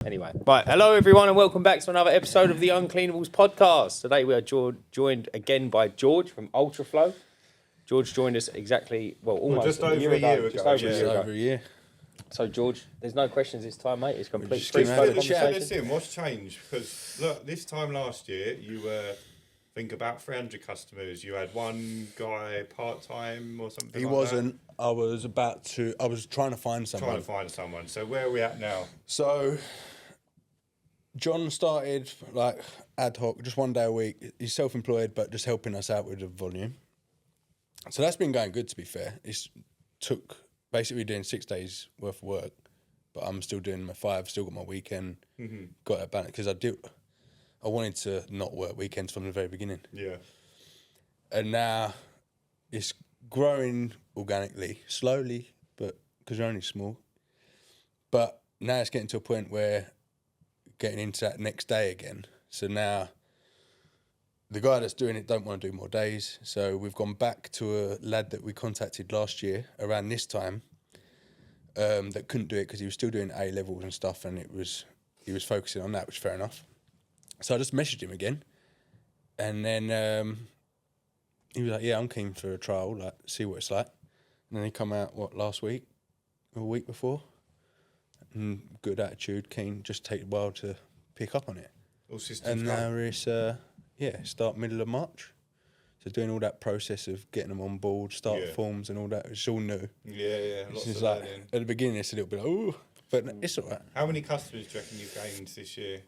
Anyway, right. Hello, everyone, and welcome back to another episode of the Uncleanables Podcast. Today we are joined again by George from Ultraflow. George joined us almost just over a year ago. Just over a year. So, George, there's no questions this time, mate. It's complete just free gonna flow have a chat. conversation. Listen, what's changed? Because look, this time last year, you were, about 300 customers. You had one guy part-time or something. He wasn't. I was trying to find someone. So where are we at now? So John started like ad hoc, just one day a week. He's self-employed, but just helping us out with the volume. So that's been going good, to be fair. It's took basically doing 6 days worth of work, but I'm still doing my 5, still got my weekend, got that balance, because I wanted to not work weekends from the very beginning. Yeah. And now it's growing organically, slowly, but because we're only small. But now it's getting to a point where getting into that next day again. So now the guy that's doing it don't want to do more days. So we've gone back to a lad that we contacted last year around this time that couldn't do it because he was still doing A levels and stuff, and he was focusing on that, which is fair enough. So I just messaged him again, and then he was like, "Yeah, I'm keen for a trial, like see what it's like." And then he come out last week or a week before, and good attitude, keen, just take a while to pick up on it. All systems and now it's start middle of March, so doing all that process of getting them on board, forms and all that. It's all new. Yeah. Lots of like, learning. at the beginning, it's a little bit like, ooh, but it's all right. How many customers do you reckon you've gained this year?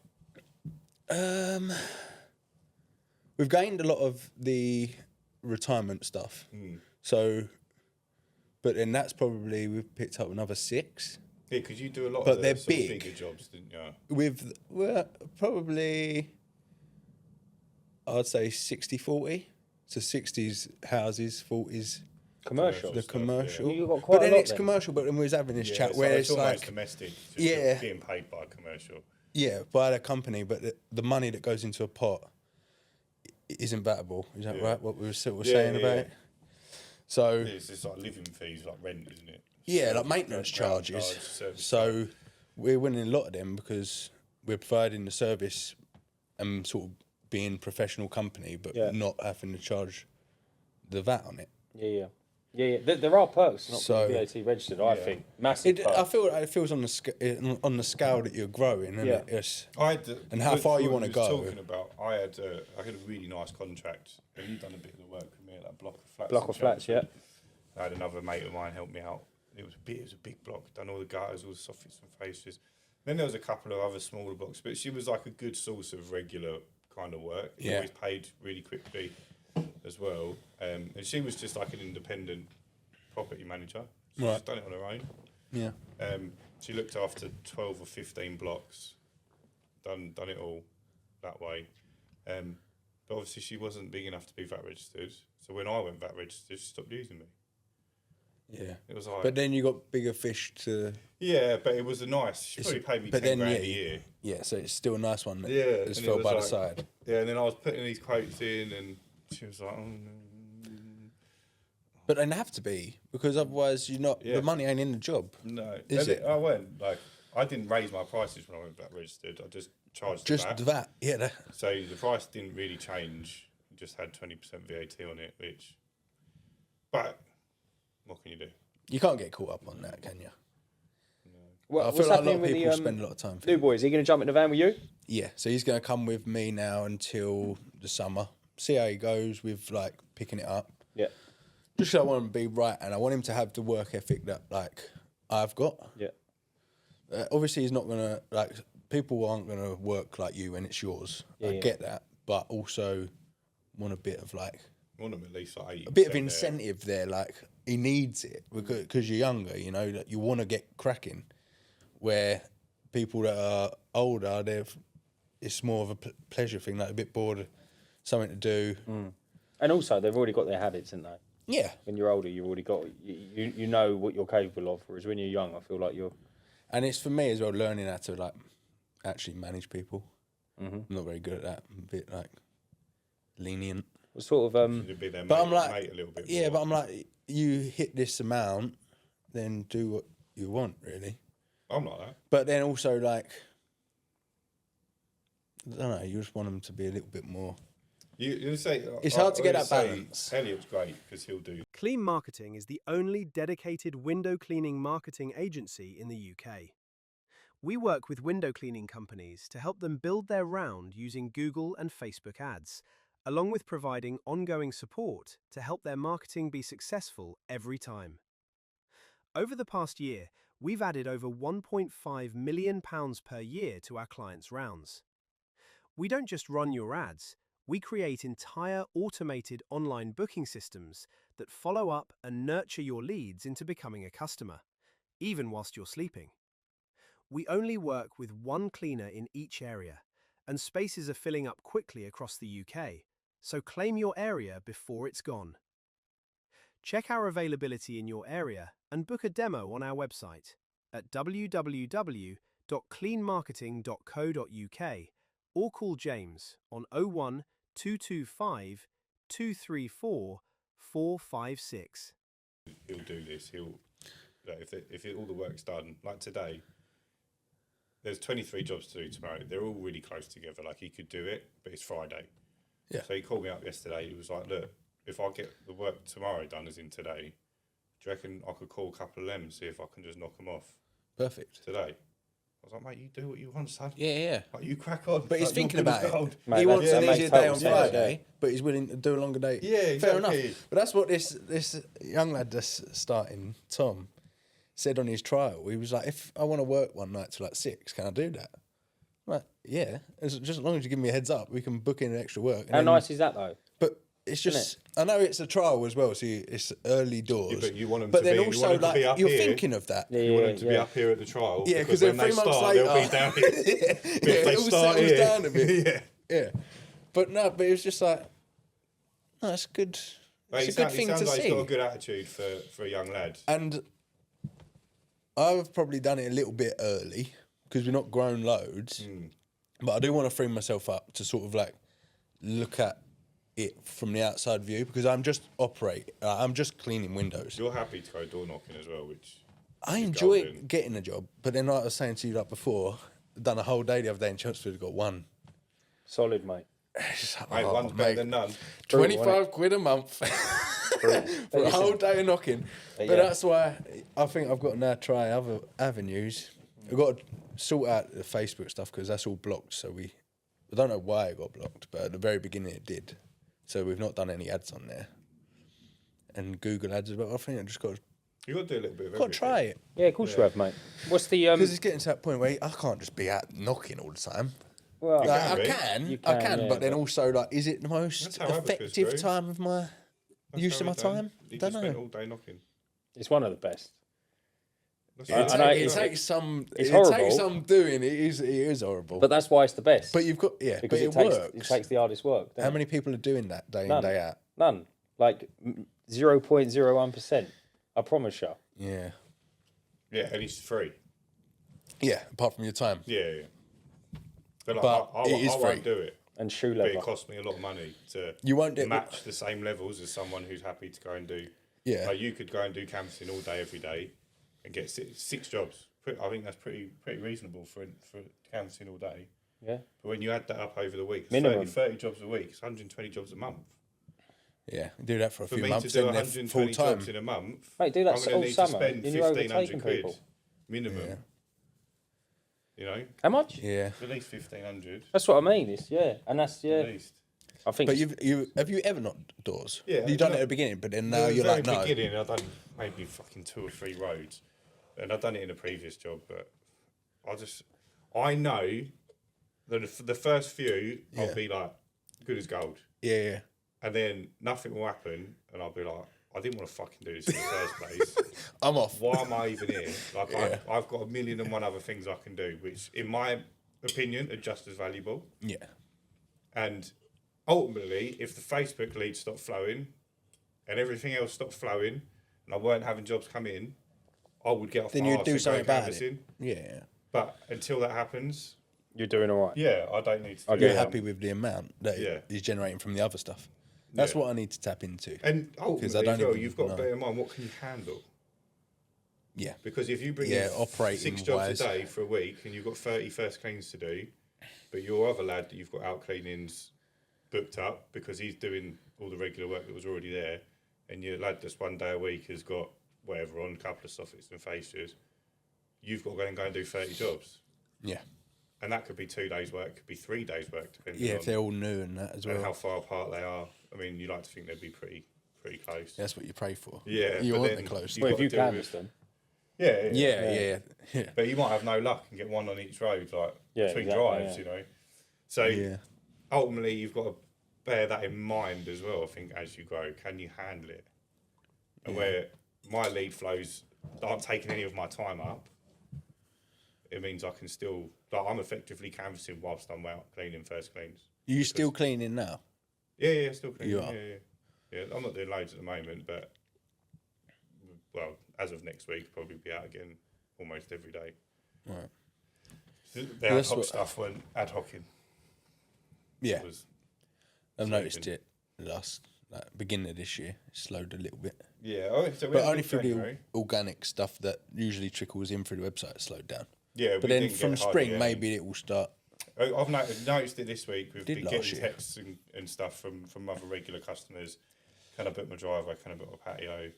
We've gained a lot of the retirement stuff. So, but then that's probably, we've picked up another 6. Yeah, because you do a lot But of they're sort big. of bigger jobs, didn't you? Probably, I'd say 60-40. So 60's houses, 40's Commercial. the commercial. Yeah. You got quite but a then lot it's then. commercial, but then we was having this chat so where it's it's almost like, domestic, just Yeah. being paid by a commercial. yeah, by the company, but the money that goes into a pot isn't vatable. Is that right? What we were saying about it? So It's just like living fees, like rent, isn't it? yeah, like maintenance charges. So we're winning a lot of them because we're providing the service and sort of being professional company, but not having to charge the VAT on it. Yeah. There are perks not So- being VAT registered. I think massive. I perks. feel like it feels on the scale that you're growing, and and how far you want to go. Talking about, I had a really nice contract, and you've done a bit of the work with me at that block of flats. Block of flats, yeah. I had another mate of mine help me out. It was a big block. Done all the gutters, all the soffits and fascias. Then there was a couple of other smaller blocks, but she was like a good source of regular kind of work. Yeah. Always paid really quickly as well. And she was just like an independent property manager. She's Right. just done it on her own. Yeah. She looked after 12 or 15 blocks, done it all that way. But obviously she wasn't big enough to be VAT registered. So when I went VAT registered, she stopped using me. Yeah. It was like, But then you got bigger fish to. yeah, but it was a nice. She probably paid me 10 grand a year. Yeah, so it's still a nice one that Yeah, just and fell it was by the like- side. Yeah, and then I was putting these quotes in, and she was like, "Oh no." But they have to be, because otherwise the money ain't in the job. No, Is And it? I didn't raise my prices when I went VAT registered. I just charged Just VAT. the VAT, yeah. So the price didn't really change. It just had 20% VAT on it, but what can you do? You can't get caught up on that, can you? Well, I what's feel like a lot happening of with people the spend a lot of time. new boy? Is he going to jump in the van with you? Yeah, so he's going to come with me now until the summer. See how he goes with like picking it up. Yeah. Just 'cause I want him to be right, and I want him to have the work ethic that like I've got. Yeah. Obviously, he's not gonna people aren't gonna work like you when it's yours. I get that, but also want a bit of I want them at least like 80%. a bit of incentive there. Like he needs it because you're younger. You know that you want to get cracking. Where people that are older, it's more of a pleasure thing. Like a bit bored, of something to do. And also, they've already got their habits, haven't they? Yeah. When you're older, you've already got you know what you're capable of. Whereas when you're young, I feel like you're. And it's for me as well, learning how to like actually manage people. I'm not very good at that. I'm a bit like lenient. What sort of To be their But mate, I'm like, mate a little bit yeah, more. but I'm like, you hit this amount, then do what you want, really. I'm like that. But then also like, I don't know. You just want them to be a little bit more. You say It's hard to get that balance. Elliot's great because he'll do. Clean Marketing is the only dedicated window cleaning marketing agency in the UK. We work with window cleaning companies to help them build their round using Google and Facebook ads, along with providing ongoing support to help their marketing be successful every time. Over the past year, we've added over £1.5 million per year to our clients' rounds. We don't just run your ads, we create entire automated online booking systems that follow up and nurture your leads into becoming a customer, even whilst you're sleeping. We only work with one cleaner in each area, and spaces are filling up quickly across the UK, so claim your area before it's gone. Check our availability in your area and book a demo on our website at www.cleanmarketing.co.uk or call James on 01 225 234 456. He'll do this. If all the work's done, like today, there's 23 jobs to do tomorrow. They're all really close together. Like he could do it, but it's Friday. Yeah. So he called me up yesterday. He was like, "Look, if I get the work tomorrow done, as in today, do you reckon I could call a couple of them and see if I can just knock them off Perfect. today?" I was like, "Mate, you do what you want, son. Yeah. Like, you crack on." But he's Like, thinking you're good about as it. gold. Mate, He wants that an makes easier day total on sense, Friday, but he's willing to do a longer day. Yeah, Fair exactly. enough. But that's what this young lad that's starting, Tom, said on his trial. He was like, if I want to work one night till like 6, can I do that? I'm like, yeah. Just as long as you give me a heads up, we can book in extra work. And How then- nice is that though? But it's just, I know it's a trial as well, so it's early doors. Yeah, but you want them but to then be- you also, want them to like, be up you're here. thinking of that. Yeah, You want them to be up here at the trial. Yeah, because when then 3 they months start, later, they'll be down here. But if they it all start settles here, down a bit. yeah. Yeah. But it was just like, no, it's good. Mate, It's a good he thing sounds to like see. he's got a good attitude for a young lad. And I've probably done it a little bit early because we've not grown loads. But I do want to free myself up to sort of like look at it from the outside view because I'm just I'm just cleaning windows. You're happy to go door knocking as well, which I is enjoy golden. getting a job, but then like I was saying to you like before, done a whole day the other day in Chelmsford, got one. Solid, mate. It's just like, Mate, one's better than none. 25 quid a month for a whole day of knocking. But yeah. that's why I think I've got to now try other avenues. I've got to sort out the Facebook stuff because that's all blocked. So I don't know why it got blocked, but at the very beginning it did. So we've not done any ads on there. And Google ads as well. I think I just got You got to do a little bit of to everything. try it. Yeah, of course you have, mate. What's the Because it's getting to that point where I can't just be out knocking all the time. well, You Like, can I be. can, You I can, can, yeah, but then but- also, like, is it the most That's how Abacus effective grew. time of my That's use how of my he done. time? He Don't just spent know. all day knocking. it's one of the best. That's I- what I know I'm It it's- saying. takes some. it's It horrible. takes some doing. It is horrible. But that's why it's the best. But you've got because but it takes works. it takes the hardest work. How many people are doing that day None. in day out? None. Like 0.01%. I promise you. Yeah, Yeah, and he's free. yeah. Apart from your time, Yeah. But, like, But I it is won't free. do it. And shoe But leather. it costs me a lot of money to You won't do- match the same levels as someone who's happy to go and do. Yeah. Like you could go and do canvassing all day, every day, and get six jobs. I think that's pretty reasonable for canvassing all day. Yeah. But when you add that up over the week, it's Minimum. 30 jobs a week. It's 120 jobs a month. yeah. Do that for a For few me months, to do then they're 120 full jobs in time. a month, Mate, do that I'm gonna all need summer, to spend and you're 1,500 overtaking quid people. minimum. Yeah. You know, How much? Yeah, at least 1,500 That's what I mean. It's and that's at least. I think. but have you ever knocked doors? Yeah, you've done it no. at the beginning, but then now At the you're very like no. beginning, I've done maybe fucking 2 or 3 roads, and I've done it in a previous job. But I know that for the first few, Yeah. I'll be like good as gold, Yeah, and then nothing will happen, and I'll be like, I didn't want to fucking do this in the first place. I'm off. Why am I even here? Like Yeah. I've got 1,000,001 other things I can do, which, in my opinion, are just as valuable. Yeah, And ultimately, if the Facebook leads stopped flowing and everything else stopped flowing and I weren't having jobs come in, I would get off then my you'd arse do and go something about canvassing. it. Yeah, But until that happens, you're doing all right. yeah, I don't need to do Okay. you're that. happy with the amount that Yeah. is generating from the other stuff. That's Yeah. what I need to tap into. And ultimately, as well, even you've got to know. bear in mind, what can you handle? Yeah, Because if you bring Yeah, in operating 6 jobs wise. a day for a week and you've got 30 first cleans to do But your other lad that you've got out cleanings booked up because he's doing all the regular work that was already there, and your lad that's 1 day a week has got whatever on, a couple of soffits and fascias, you've got to go and do 30 jobs. Yeah. And that could be 2 days' work, could be 3 days' work, depending Yeah, on if they're all new and that as well. and how far apart they are. I mean, you like to think they'd be pretty close. That's what you pray for. Yeah, You but want then the close. you've Well, got if you to deal canvass with- them. Yeah. But you might have no luck and get one on each road, like Yeah, between exactly, drives, yeah. you know. So Yeah. ultimately, you've got to bear that in mind as well. I think as you grow, can you handle it? And where my lead flows aren't taking any of my time up, it means I can still, like, I'm effectively canvassing whilst I'm out cleaning first cleans. You still cleaning now? Yeah, still cleaning. You are? Yeah. I'm not doing loads at the moment, but well, as of next week, probably be out again almost every day. Right. The ad hoc stuff went ad hocing. Yeah. Was I've noticed it beginning of this year. It slowed a little bit. yeah, so we But had a only good through January. the organic stuff that usually trickles in through the website slowed down. Yeah, But we then didn't from get hardly spring, any. maybe it will start. I've noticed it this week. We've Did been last getting year. texts and stuff from other regular customers. Can I book my driveway? Can I book my patio?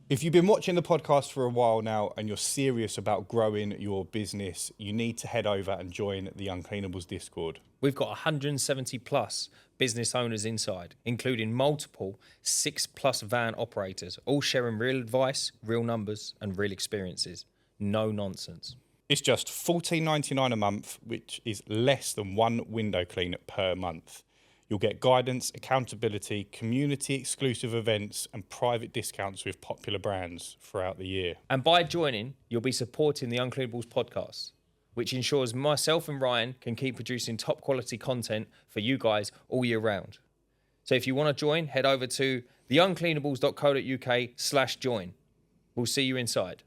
If you've been watching the podcast for a while now and you're serious about growing your business, you need to head over and join the Uncleanables Discord. We've got 170 plus business owners inside, including multiple 6+ van operators, all sharing real advice, real numbers, and real experiences. No nonsense. It's just $14.99 a month, which is less than one window clean per month. You'll get guidance, accountability, community exclusive events, and private discounts with popular brands throughout the year. And by joining, you'll be supporting the Uncleanables podcast, which ensures myself and Ryan can keep producing top quality content for you guys all year round. So if you want to join, head over to theuncleanables.co.uk/join. We'll see you inside.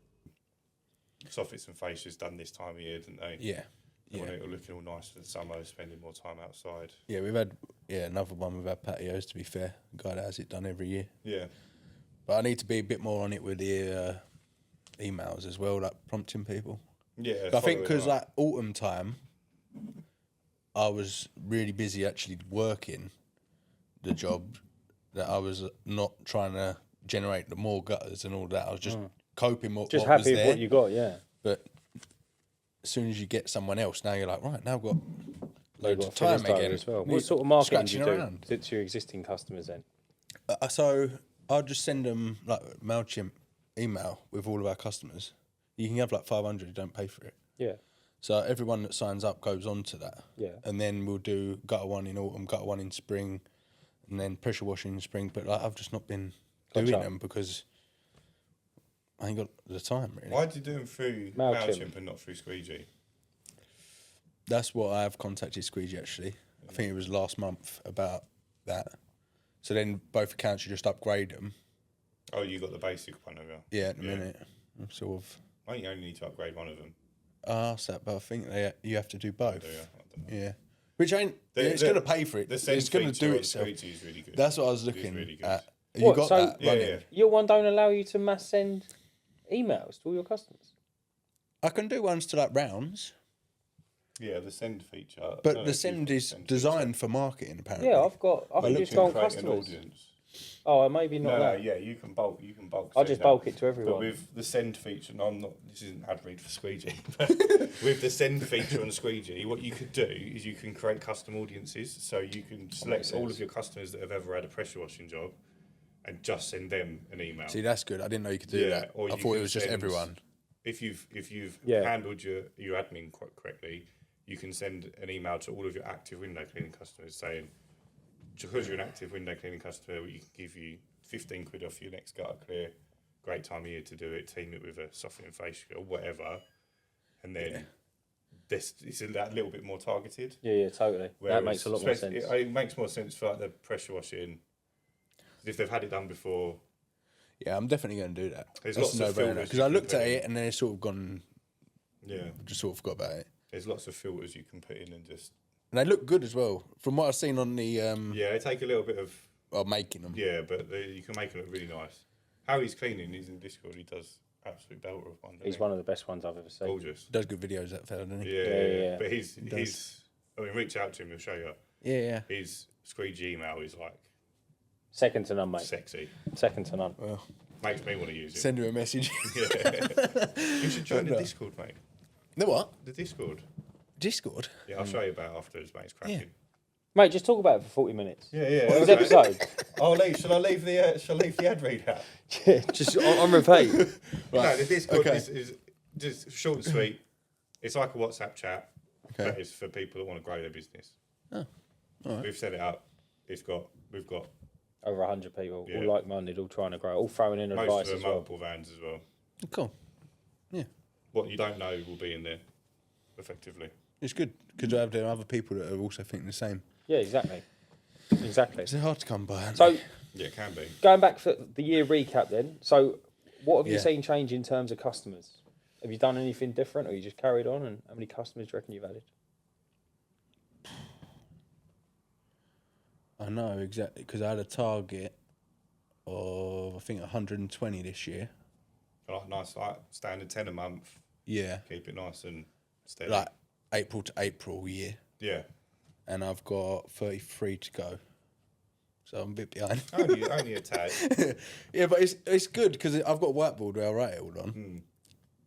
Soffits and fascias done this time of year, didn't they? Yeah. They want it all looking all nice for the summer, spending more time outside. Yeah, we've had another one. We've had patios, to be fair. Guy that has it done every year. Yeah. But I need to be a bit more on it with the emails as well, like prompting people. Yeah. But I think because following like autumn time, I was really busy actually working the job, that I was not trying to generate the more gutters and all that. I was just coping what Just what was happy with there. what you got, yeah. But as soon as you get someone else, now you're like, right, now I've got You've loads got of to fill time this over again. as well. Me What sort of marketing do you scratching do around. to your existing customers then? So I'll just send them like MailChimp email with all of our customers. You can have like 500, you don't pay for it. Yeah. So everyone that signs up goes on to that. Yeah. And then we'll do gutter one in autumn, gutter one in spring, and then pressure washing in spring. But like, I've just not been doing Gotcha. them because I ain't got the time really. Why did you do them through MailChimp. MailChimp and not through Squeegee? That's what I've contacted Squeegee actually. I think it was last month about that. So then both accounts, you just upgrade them. Oh, you got the basic one of you. Yeah, at the minute. I'm sort of I think you only need to upgrade one of them. asked that, but I think you have to do both. Do you? I don't know. Yeah. Which ain't, it's going to pay for it. The send It's going to feature do on itself. Squeegee is really good. That's what I was It's looking really good. at. Have What, you got so- that Yeah, running? yeah. Your one don't allow you to mass send emails to all your customers? I can do ones to like rounds, Yeah, the send feature. I don't but know the if send you've got is the send designed for marketing apparently. Yeah, I've feature. just You told can create an customers. audience. Oh, maybe not No, that. yeah, you can bulk. I'll send just out. bulk it to But everyone. with the send feature, no, I'm not. This isn't ad read for Squeegee. But with the send feature on Squeegee, what you could do is you can create custom audiences. So you can select all of your customers that have ever had a pressure washing job, and just send them an email. See, that's good. I didn't know you could do that. or I you thought it can was just send- everyone. If you've Yeah. handled your admin quite correctly, you can send an email to all of your active window cleaning customers saying, because you're an active window cleaning customer, we can give you 15 quid off your next gutter clear. Great time of year to do it. Team it with a softening facial or whatever, and then this it's a little bit more targeted. Yeah, totally. That Whereas makes a lot more sense. It makes more sense for like the pressure washing. If they've had it done before, Yeah, I'm definitely going to do that. There's That's lots of filters because you I can looked put at in. it and then it's sort of gone. yeah, Just sort of forgot about it. there's lots of filters you can put in and just And they look good as well. From what I've seen on the yeah, they take a little bit of. making them. Yeah, but you can make it look really nice. How he's cleaning, he's in Discord, he does absolute belter of one. He's one of the best ones I've ever seen. Gorgeous. Does good videos that fella, doesn't he? Yeah, Yeah. but his I mean, reach out to him, he'll show you. Yeah. His squeegee email is like Second to none, mate. sexy. Second to none. Well, Makes me want to use it. send him a message. You should join the Discord, mate. The what? The Discord. Discord? Yeah, I'll show you about it afterwards, mate. It's cracking. Yeah. Mate, just talk about it for 40 minutes. Yeah, yeah. What was okay. the episode? I'll leave. Shall I leave the ad read out? Yeah, just on repeat. No, the Discord Okay. is just short and sweet. It's like a WhatsApp chat, Okay. but it's for people that want to grow their business. Oh, all right. We've set it up. We've got Over 100 people, Yeah. all like-minded, all trying to grow, all throwing in most advice of as them well. multiple vans as well. Cool. Yeah. What you don't know will be in there, effectively. It's good because I have other people that are also thinking the same. Yeah, exactly. Exactly. It's hard to come by. Aren't So, Yeah, it can be. going back for the year recap then, so what have you Yeah. seen change in terms of customers? Have you done anything different or you just carried on, and how many customers do you reckon you've added? I know exactly because I had a target of I think 120 this year. I like nice, like standard 10 a month. Yeah, Keep it nice and steady. like April to April year, Yeah. and I've got 33 to go, so I'm a bit behind. Only a tad. Yeah, but it's good because I've got a whiteboard where I write it all on,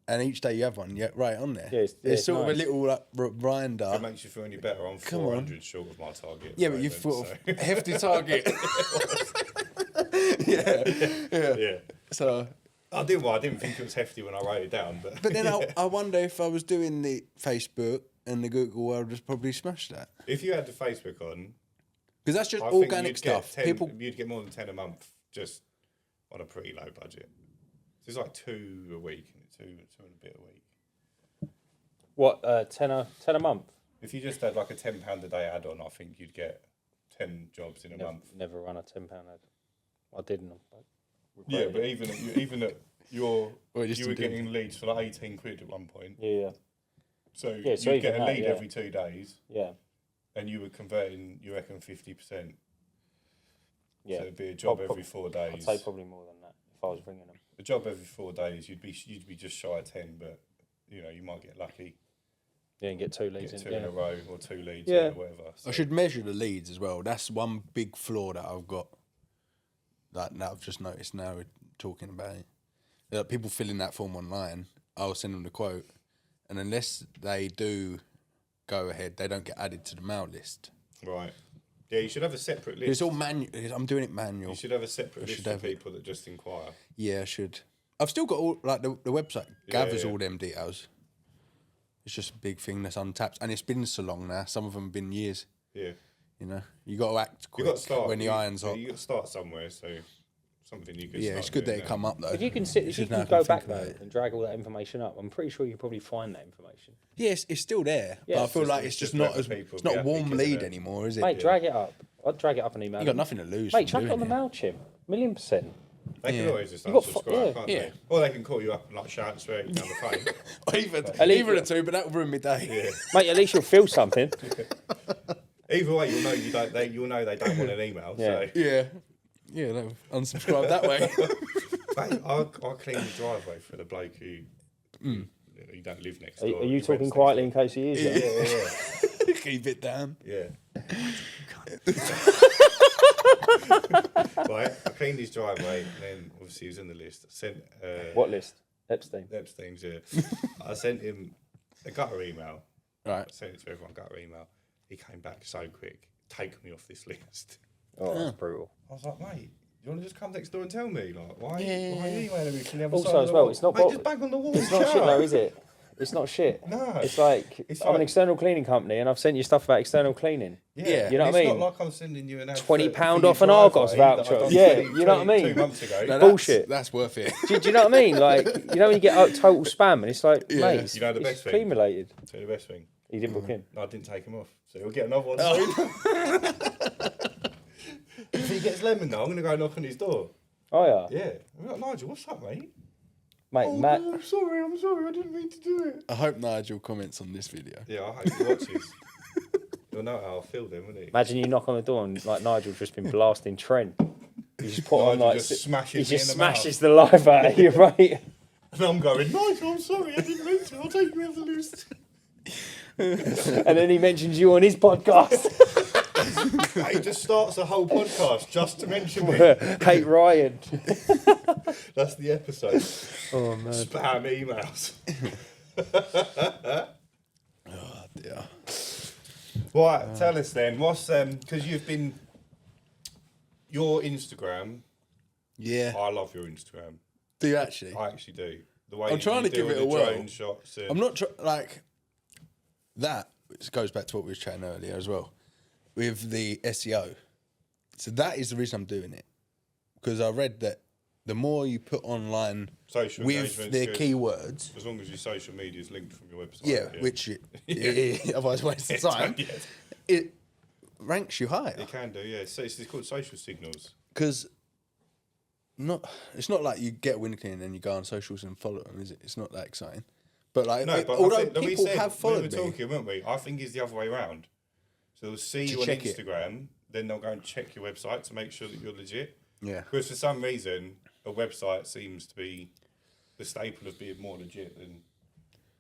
and each day you have one, you write it on there. Yeah, it's sort of a nice. little like reminder. It makes you feel any better. I'm Come on. 400 short of my target. Yeah, at but the you've moment, thought of hefty target. so- yeah. So, I didn't think it was hefty when I wrote it down, but but then I wonder if I was doing the Facebook and the Google, I would just probably smash that if you had the Facebook on, because that's just I think organic you'd get stuff. 10 People, you'd get more than 10 a month just on a pretty low budget. So it's like 2 a week, two and a bit a week. What, 10 a month? If you just had like a £10 a day add-on, I think you'd get 10 jobs in a month. Never run a £10 ad. I didn't. Yeah, but even at your, Well, just you were to do- getting leads for like 18 quid at one point. Yeah, So Yeah, so you'd get even a that, lead yeah. every 2 days, yeah. and you were converting, you reckon, 50%. Yeah. So it'd be a job I'd every 4 I'd days. say probably more than that if I was ringing them. A job every 4 days, you'd be just shy of 10, but you know you might get lucky, Yeah, and get 2 leads get in. 2 Yeah. in a row or 2 leads Yeah. or whatever. So I should measure the leads as well. That's one big flaw that I've got. That now I've just noticed now we're talking about it. People fill in that form online. I'll send them the quote, and unless they do go ahead, they don't get added to the mail list. Right. Yeah, you should have a separate list. It's all manual. I'm doing it manual. You should have a separate I list should for have it. people that just inquire. Yeah, I should. I've still got all like the website gathers yeah. all them details. It's just a big thing that's untapped, and it's been so long now. Some of them have been years. Yeah. You know, you got to act You quick got to start when the iron's hot. You got to start somewhere, so something you can. Yeah, start it's good that doing it now. come up though. If you can It's if you just now can I go think back about though it. and drag all that information up, I'm pretty sure you can probably find that information. Yeah, it's still there, Yeah, but I it's feel just- like it's it's just just not letting as people it's not be a warm happy, isn't lead it? anymore, is it? Mate, drag it up. I'd drag it up and email You got them. nothing to lose. Mate, from chuck it on the doing MailChimp. 1,000,000%. They can Yeah. always just You got unsubscribe, yeah. can't Yeah. they? Or they can call you up and like shout and swear at you down the phone. Either the two, but that would ruin my day. Yeah. Mate, at least you'll feel something. Either way, you'll know you don't. You'll know they don't want an email. Yeah. So, Yeah, no, unsubscribe that way. mate, I clean the driveway for the bloke who you don't live next Are door. you he talking rents quietly in next case he is? door. Keep it down. Yeah. Right, I cleaned his driveway, and then obviously he was in the list. I sent What list? Epstein. Epstein's. Yeah. I sent him a gutter email. I Right. sent it to everyone, gutter email. He came back so quick. Take me off this list. Oh, that's brutal. I was like, mate, you want to just come next door and tell me? Like, why are Yeah. you emailing me from the other Also side of as the well, wall? it's not Mate, bo- just bang on the wall. It's not shit though, is it? It's not shit. No. It's like, It's I'm an like- external cleaning company and I've sent you stuff about external cleaning. Yeah, You know what I it's mean? not like I'm sending you an ad £20 for your off an Argos driveway that voucher. I done Yeah, 20 you know what I mean? 2 months ago. No, that's- Bullshit. That's worth it. Do you know what I mean? Like, you know when you get total spam and it's like, Yeah. mate, it's, You know the it's best thing? clean related. So the best thing. He didn't book in. No, I didn't take him off. So he'll get another one Oh. soon. If he gets lemon though, I'm going to go knock on his door. Oh yeah. Yeah. I'm like, Nigel, what's up, mate? Mate, Oh, Matt, no, I'm sorry, I didn't mean to do it. I hope Nigel comments on this video. Yeah, I hope he watches. You'll know how I feel then, won't he? imagine you knock on the door and like Nigel's just been blasting Trent. You just put on Nigel like, just smashes he me just in the mouth. smashes the life out of you, mate. And I'm going, Nigel, I'm sorry, I didn't mean to. I'll take you off the list. And then he mentions you on his podcast. He just starts a whole podcast just to mention me. Kate Ryan. That's the episode. Oh man. Spam emails. Oh dear. Right, tell us then. What's because you've been your Instagram. Yeah. I love your Instagram. Do you actually? I actually do. The way I'm trying you to give do it all a the whirl. drone shots. I'm not like that. Which goes back to what we were chatting earlier as well, with the SEO. So that is the reason I'm doing it, because I read that the more you put online social with engagement's their good. keywords, As long as your social media is linked from your website. yeah, which otherwise waste of time, Yeah, it ranks you higher. it can do. Yeah, so it's called social signals. Because it's not like you get a window cleaner and you go on socials and follow them, is it? It's not that exciting. But like, No, but although I think, that people we said, have followed we were me, talking, weren't we? I think it's the other way around. So they'll see To you on check it. Instagram, then they'll go and check your website to make sure that you're legit. yeah, Because for some reason, a website seems to be the staple of being more legit than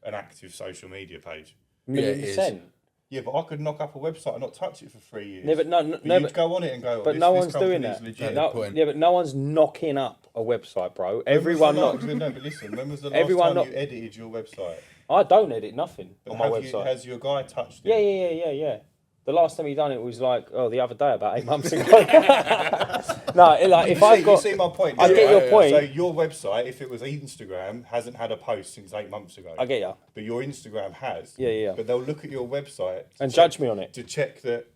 an active social media page. Million it is. percent. Yeah, but I could knock up a website and not touch it for 3 years. Yeah, but no, But no, you'd but, go on it and go, but this, no this one's doing company's that. legit. No. No, point. yeah, but no one's knocking up a website, bro. Everyone not. not. No, but listen, when was the last Everyone time not- you edited your website? I don't edit nothing But on my have you- website. has your guy touched it? Yeah. The last time he done it was like the other day, about 8 months ago. No, like if I've you got, see my point. I get your point. So your website, if it was Instagram, hasn't had a post since 8 months ago. I get ya. But your Instagram has. Yeah. But they'll look at your website And judge me on it. to check that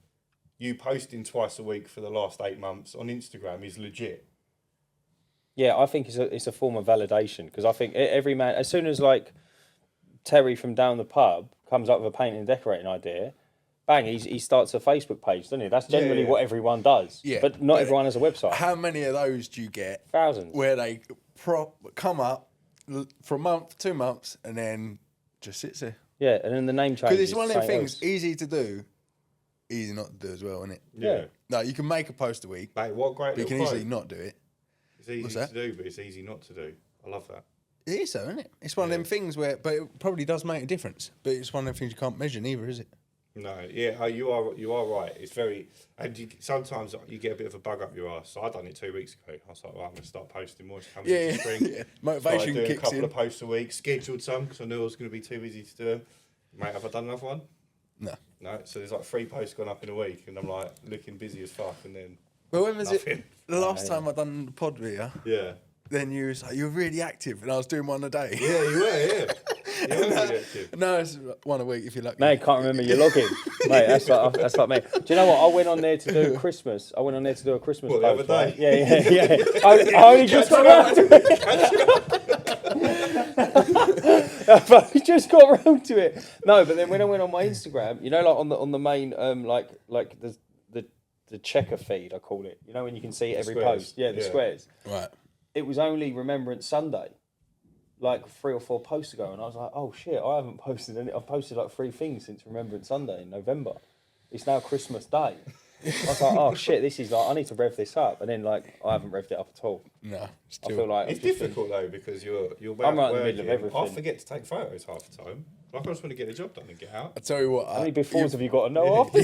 you posting twice a week for the last 8 months on Instagram is legit. Yeah, I think it's a form of validation, because I think every man, as soon as like Terry from down the pub comes up with a painting and decorating idea, bang, he starts a Facebook page, doesn't he? That's generally yeah. what everyone does. Yeah, But not but everyone has a website. How many of those do you get? Thousands. Where they come up for a month, 2 months, and then just sits there. Yeah, and then the name changes. Because it's one of them something things, else. easy to do, easy not to do as well, isn't it? Yeah. No, you can make a post a week, Mate, what great but you little can quote. easily not do it. It's easy What's to that? do, but it's easy not to do. I love that. It is though, isn't it? It's one of them things where, but it probably does make a difference. But it's one of them things you can't measure neither, is it? No, yeah, you are right. It's very, and sometimes you get a bit of a bug up your arse. So I done it 2 weeks ago. I was like, right, I'm going to start posting more. It's coming into spring. Yeah. Motivation Started doing kicks a couple in. of posts a week, scheduled some because I knew I was going to be too busy to do them. Mate, have I done another one? No. No. So there's like 3 posts gone up in a week, and I'm like looking busy as fuck, and then But when was nothing. it? The last time I done the pod with you, Yeah. then you was like, you were really active, and I was doing one a day. Yeah, you were. Yeah. You were really active. No, it's one a week if you're lucky. Mate, can't remember your login. Mate, that's like me. Do you know what? I went on there to do Christmas. I went on there to do a Christmas What, the post, other right? day? Yeah. I only just got around to it. I've only just got around to it. No, but then when I went on my Instagram, you know, like on the main like the checker feed, I call it. You know, when you can see every squares. post. Yeah, the Yeah. squares. Right. It was only Remembrance Sunday, like 3 or 4 posts ago, and I was like, oh shit, I haven't posted any. I've posted like 3 things since Remembrance Sunday in November. It's now Christmas Day. I was like, oh shit, this is like, I need to rev this up, and then like I haven't revved it up at all. No. I feel like It's I've just been- difficult though because you're I'm right in the middle of working. everything. I forget to take photos half the time. Like I just want to get the job done and get out. I tell you what. How many befores have you got to know of?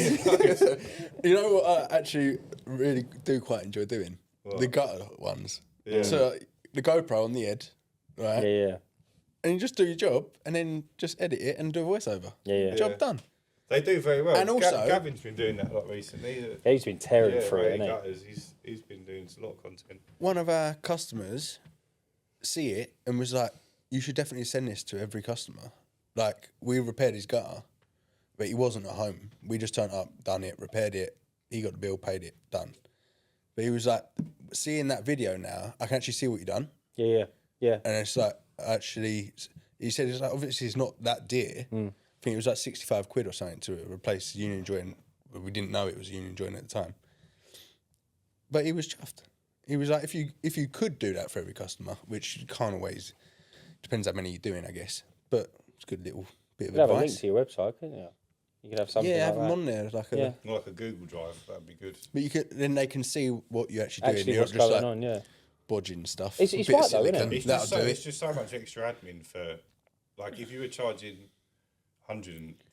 You know what I actually really do quite enjoy doing? What? The gutter ones. Yeah. So the GoPro on the head, right? Yeah. And you just do your job and then just edit it and do a voiceover. Yeah. Job done. They do very well. And also- Gavin's been doing that a lot recently. He's been tearing through it, Ray hasn't Gutters, he's been doing a lot of content. One of our customers see it and was like, you should definitely send this to every customer. Like, we repaired his gutter, but he wasn't at home. We just turned up, done it, repaired it. He got the bill, paid it, done. But he was like, seeing that video now, I can actually see what you've done. Yeah. And it's like, actually, he said, it's like, obviously it's not that dear. I think it was like 65 quid or something to replace the union joint. We didn't know it was a union joint at the time. But he was chuffed. He was like, if you could do that for every customer, which you can't always, depends how many you're doing, I guess. But it's a good little bit of You could have a link advice. to your website, couldn't you? You could have something Yeah, like have that. them on there. Like Yeah. Like a Google Drive, that'd be good. But you could, then they can see what you're actually doing. Actually, You're what's not just going like on, yeah. bodging stuff. It's A right bit of though, isn't it? silicone, It's that'll do it's it. just so much extra admin for, like, if you were charging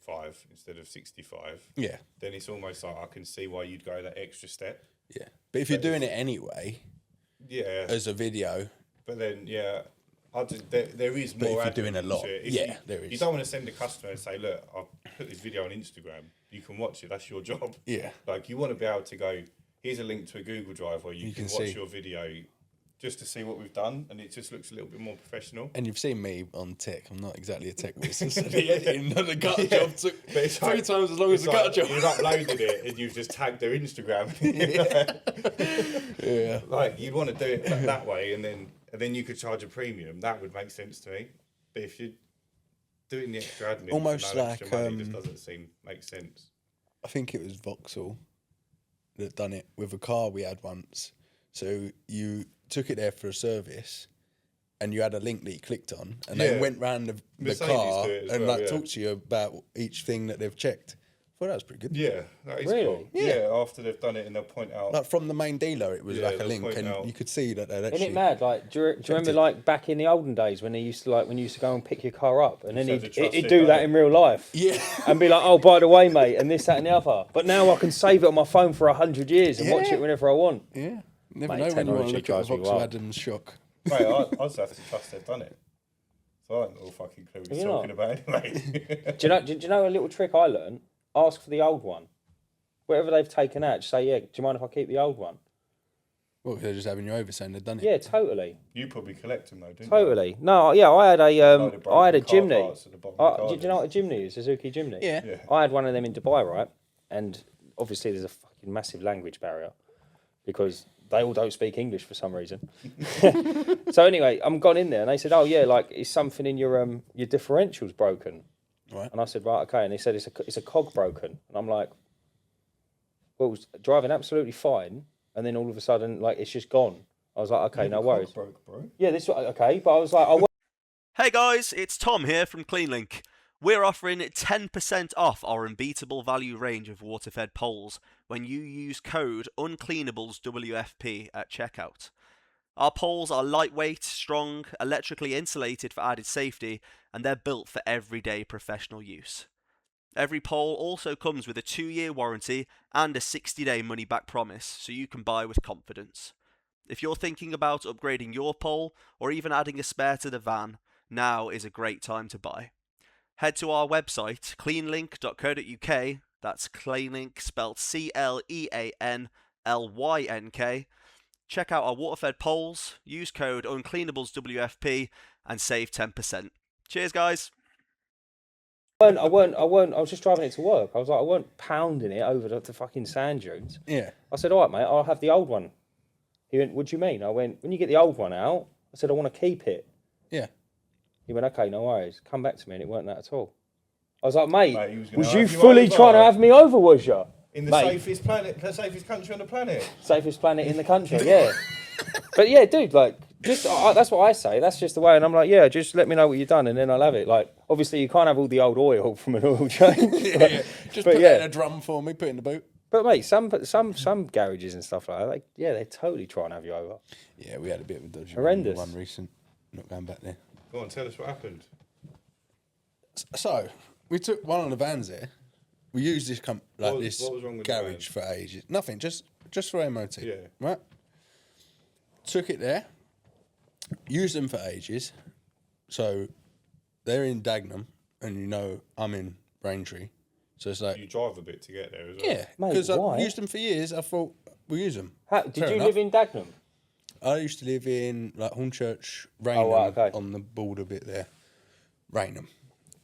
5 instead of 65, Yeah. then it's almost like I can see why you'd go that extra step. Yeah. But if you're doing it anyway, Yeah. as a video, But then, yeah, there is But if more. you're doing a admin lot, to it. If yeah, there You is. don't want to send a customer and say, "Look, I've put this video on Instagram. You can watch it. That's your job." Yeah. Like you want to be able to go. Here's a link to a Google Drive where you can watch see. your video, just to see what we've done, and it just looks a little bit more professional. and you've seen me on tech. I'm not exactly a tech whiz. So the editing of the gut job took But it's 3 times as long as it's the gut job. You've uploaded it and you've just tagged their Instagram. Yeah. Like you'd want to do it that way, and then you could charge a premium. That would make sense to me. But if you're doing the extra admin, Almost for no extra like, money, just doesn't make sense. I think it was Vauxhall that done it with a car we had once. So you took it there for a service, and you had a link that you clicked on, and they Yeah. went round the Mercedes car do it as and well, like yeah. talked to you about each thing that they've checked. I thought that was pretty good. Yeah, that is Really? cool. Yeah, after they've done it, and they'll point out. Like from the main dealer, it was Yeah, like a they'll link, point and out- you could see that they'd Isn't actually. it mad? Like, do you remember it. like back in the olden days when they used to when you used to go and pick your car up, and then You just had to trust he'd it, do don't that you? in real life, Yeah. and be like, oh, by the way, mate, and this, that, and the other. But now I can save it on my phone for 100 years and watch Yeah. it whenever I want. Yeah. Never Mate, know when you want technology to look at a drives me Vauxhall wild. Adams shock. Mate, I just have to trust they've done it. So I don't know fucking clue what he's You're not. talking about anyway. Do you know a little trick I learned? Ask for the old one. Whatever they've taken out, just say, yeah, do you mind if I keep the old one? Well, they're just having you over saying they've done it. Yeah, totally. You probably collect them though, didn't you? Totally. No, yeah, I had Load a of broken car Jimny. parts at the bottom of the Do you know car. what a Jimny is? Suzuki Jimny? Yeah. Yeah. I had one of them in Dubai, right? And obviously there's a fucking massive language barrier because they all don't speak English for some reason. So anyway, I'm gone in there and they said, oh yeah, like is something in your differential's broken? Right. And I said, right, okay. And they said it's a cog broken. And I'm like, well, it was driving absolutely fine, and then all of a sudden, like it's just gone. I was like, okay, no worries. Broke, bro. Yeah, this okay, but I was like, oh. Hey guys, it's Tom here from CleanLink. We're offering 10% off our unbeatable value range of water-fed poles when you use code Uncleanables WFP at checkout. Our poles are lightweight, strong, electrically insulated for added safety, and they're built for everyday professional use. Every pole also comes with a 2-year warranty and a 60-day money-back promise, so you can buy with confidence. If you're thinking about upgrading your pole, or even adding a spare to the van, now is a great time to buy. Head to our website, cleanlink.co.uk, that's CleanLink spelled CLEANLYNK. Check out our water-fed poles, use code UncleanablesWFP, and save 10%. Cheers, guys! I was just driving it to work. I was like, I weren't pounding it over the fucking sand dunes. Yeah. I said, all right, mate, I'll have the old one. He went, what do you mean? I went, when you get the old one out, I said, I want to keep it. Yeah. He went, okay, no worries. Come back to me, and it weren't that at all. I was like, mate, Mate, he was gonna was you have you fully over. trying to have me over, was you? In the Mate. safest country on the planet. Safest planet in the country, yeah. But yeah, dude, like, just that's what I say. That's just the way. And I'm like, yeah, just let me know what you've done, and then I'll have it. Like, obviously, you can't have all the old oil from an oil change. Yeah. Just but put yeah. that in a drum for me, put it in the boot. But mate, some garages and stuff like that, like, yeah, they totally try and have you over. Yeah, we had a bit of a dodgy Horrendous. one recent. Not going back there. Go on, tell us what happened. So we took one of the vans there. We used this What this was wrong with the garage for ages. Nothing, just for MOT. Yeah. Right. Took it there. Used them for ages. So they're in Dagenham, and I'm in Braintree. So it's like You drive a bit to get there as well. yeah, Mate, because why? I've used them for years. I thought we'll use them. Did Fair you enough. live in Dagenham? I used to live in like Hornchurch, Rainham, right, okay. on the border bit there. Rainham,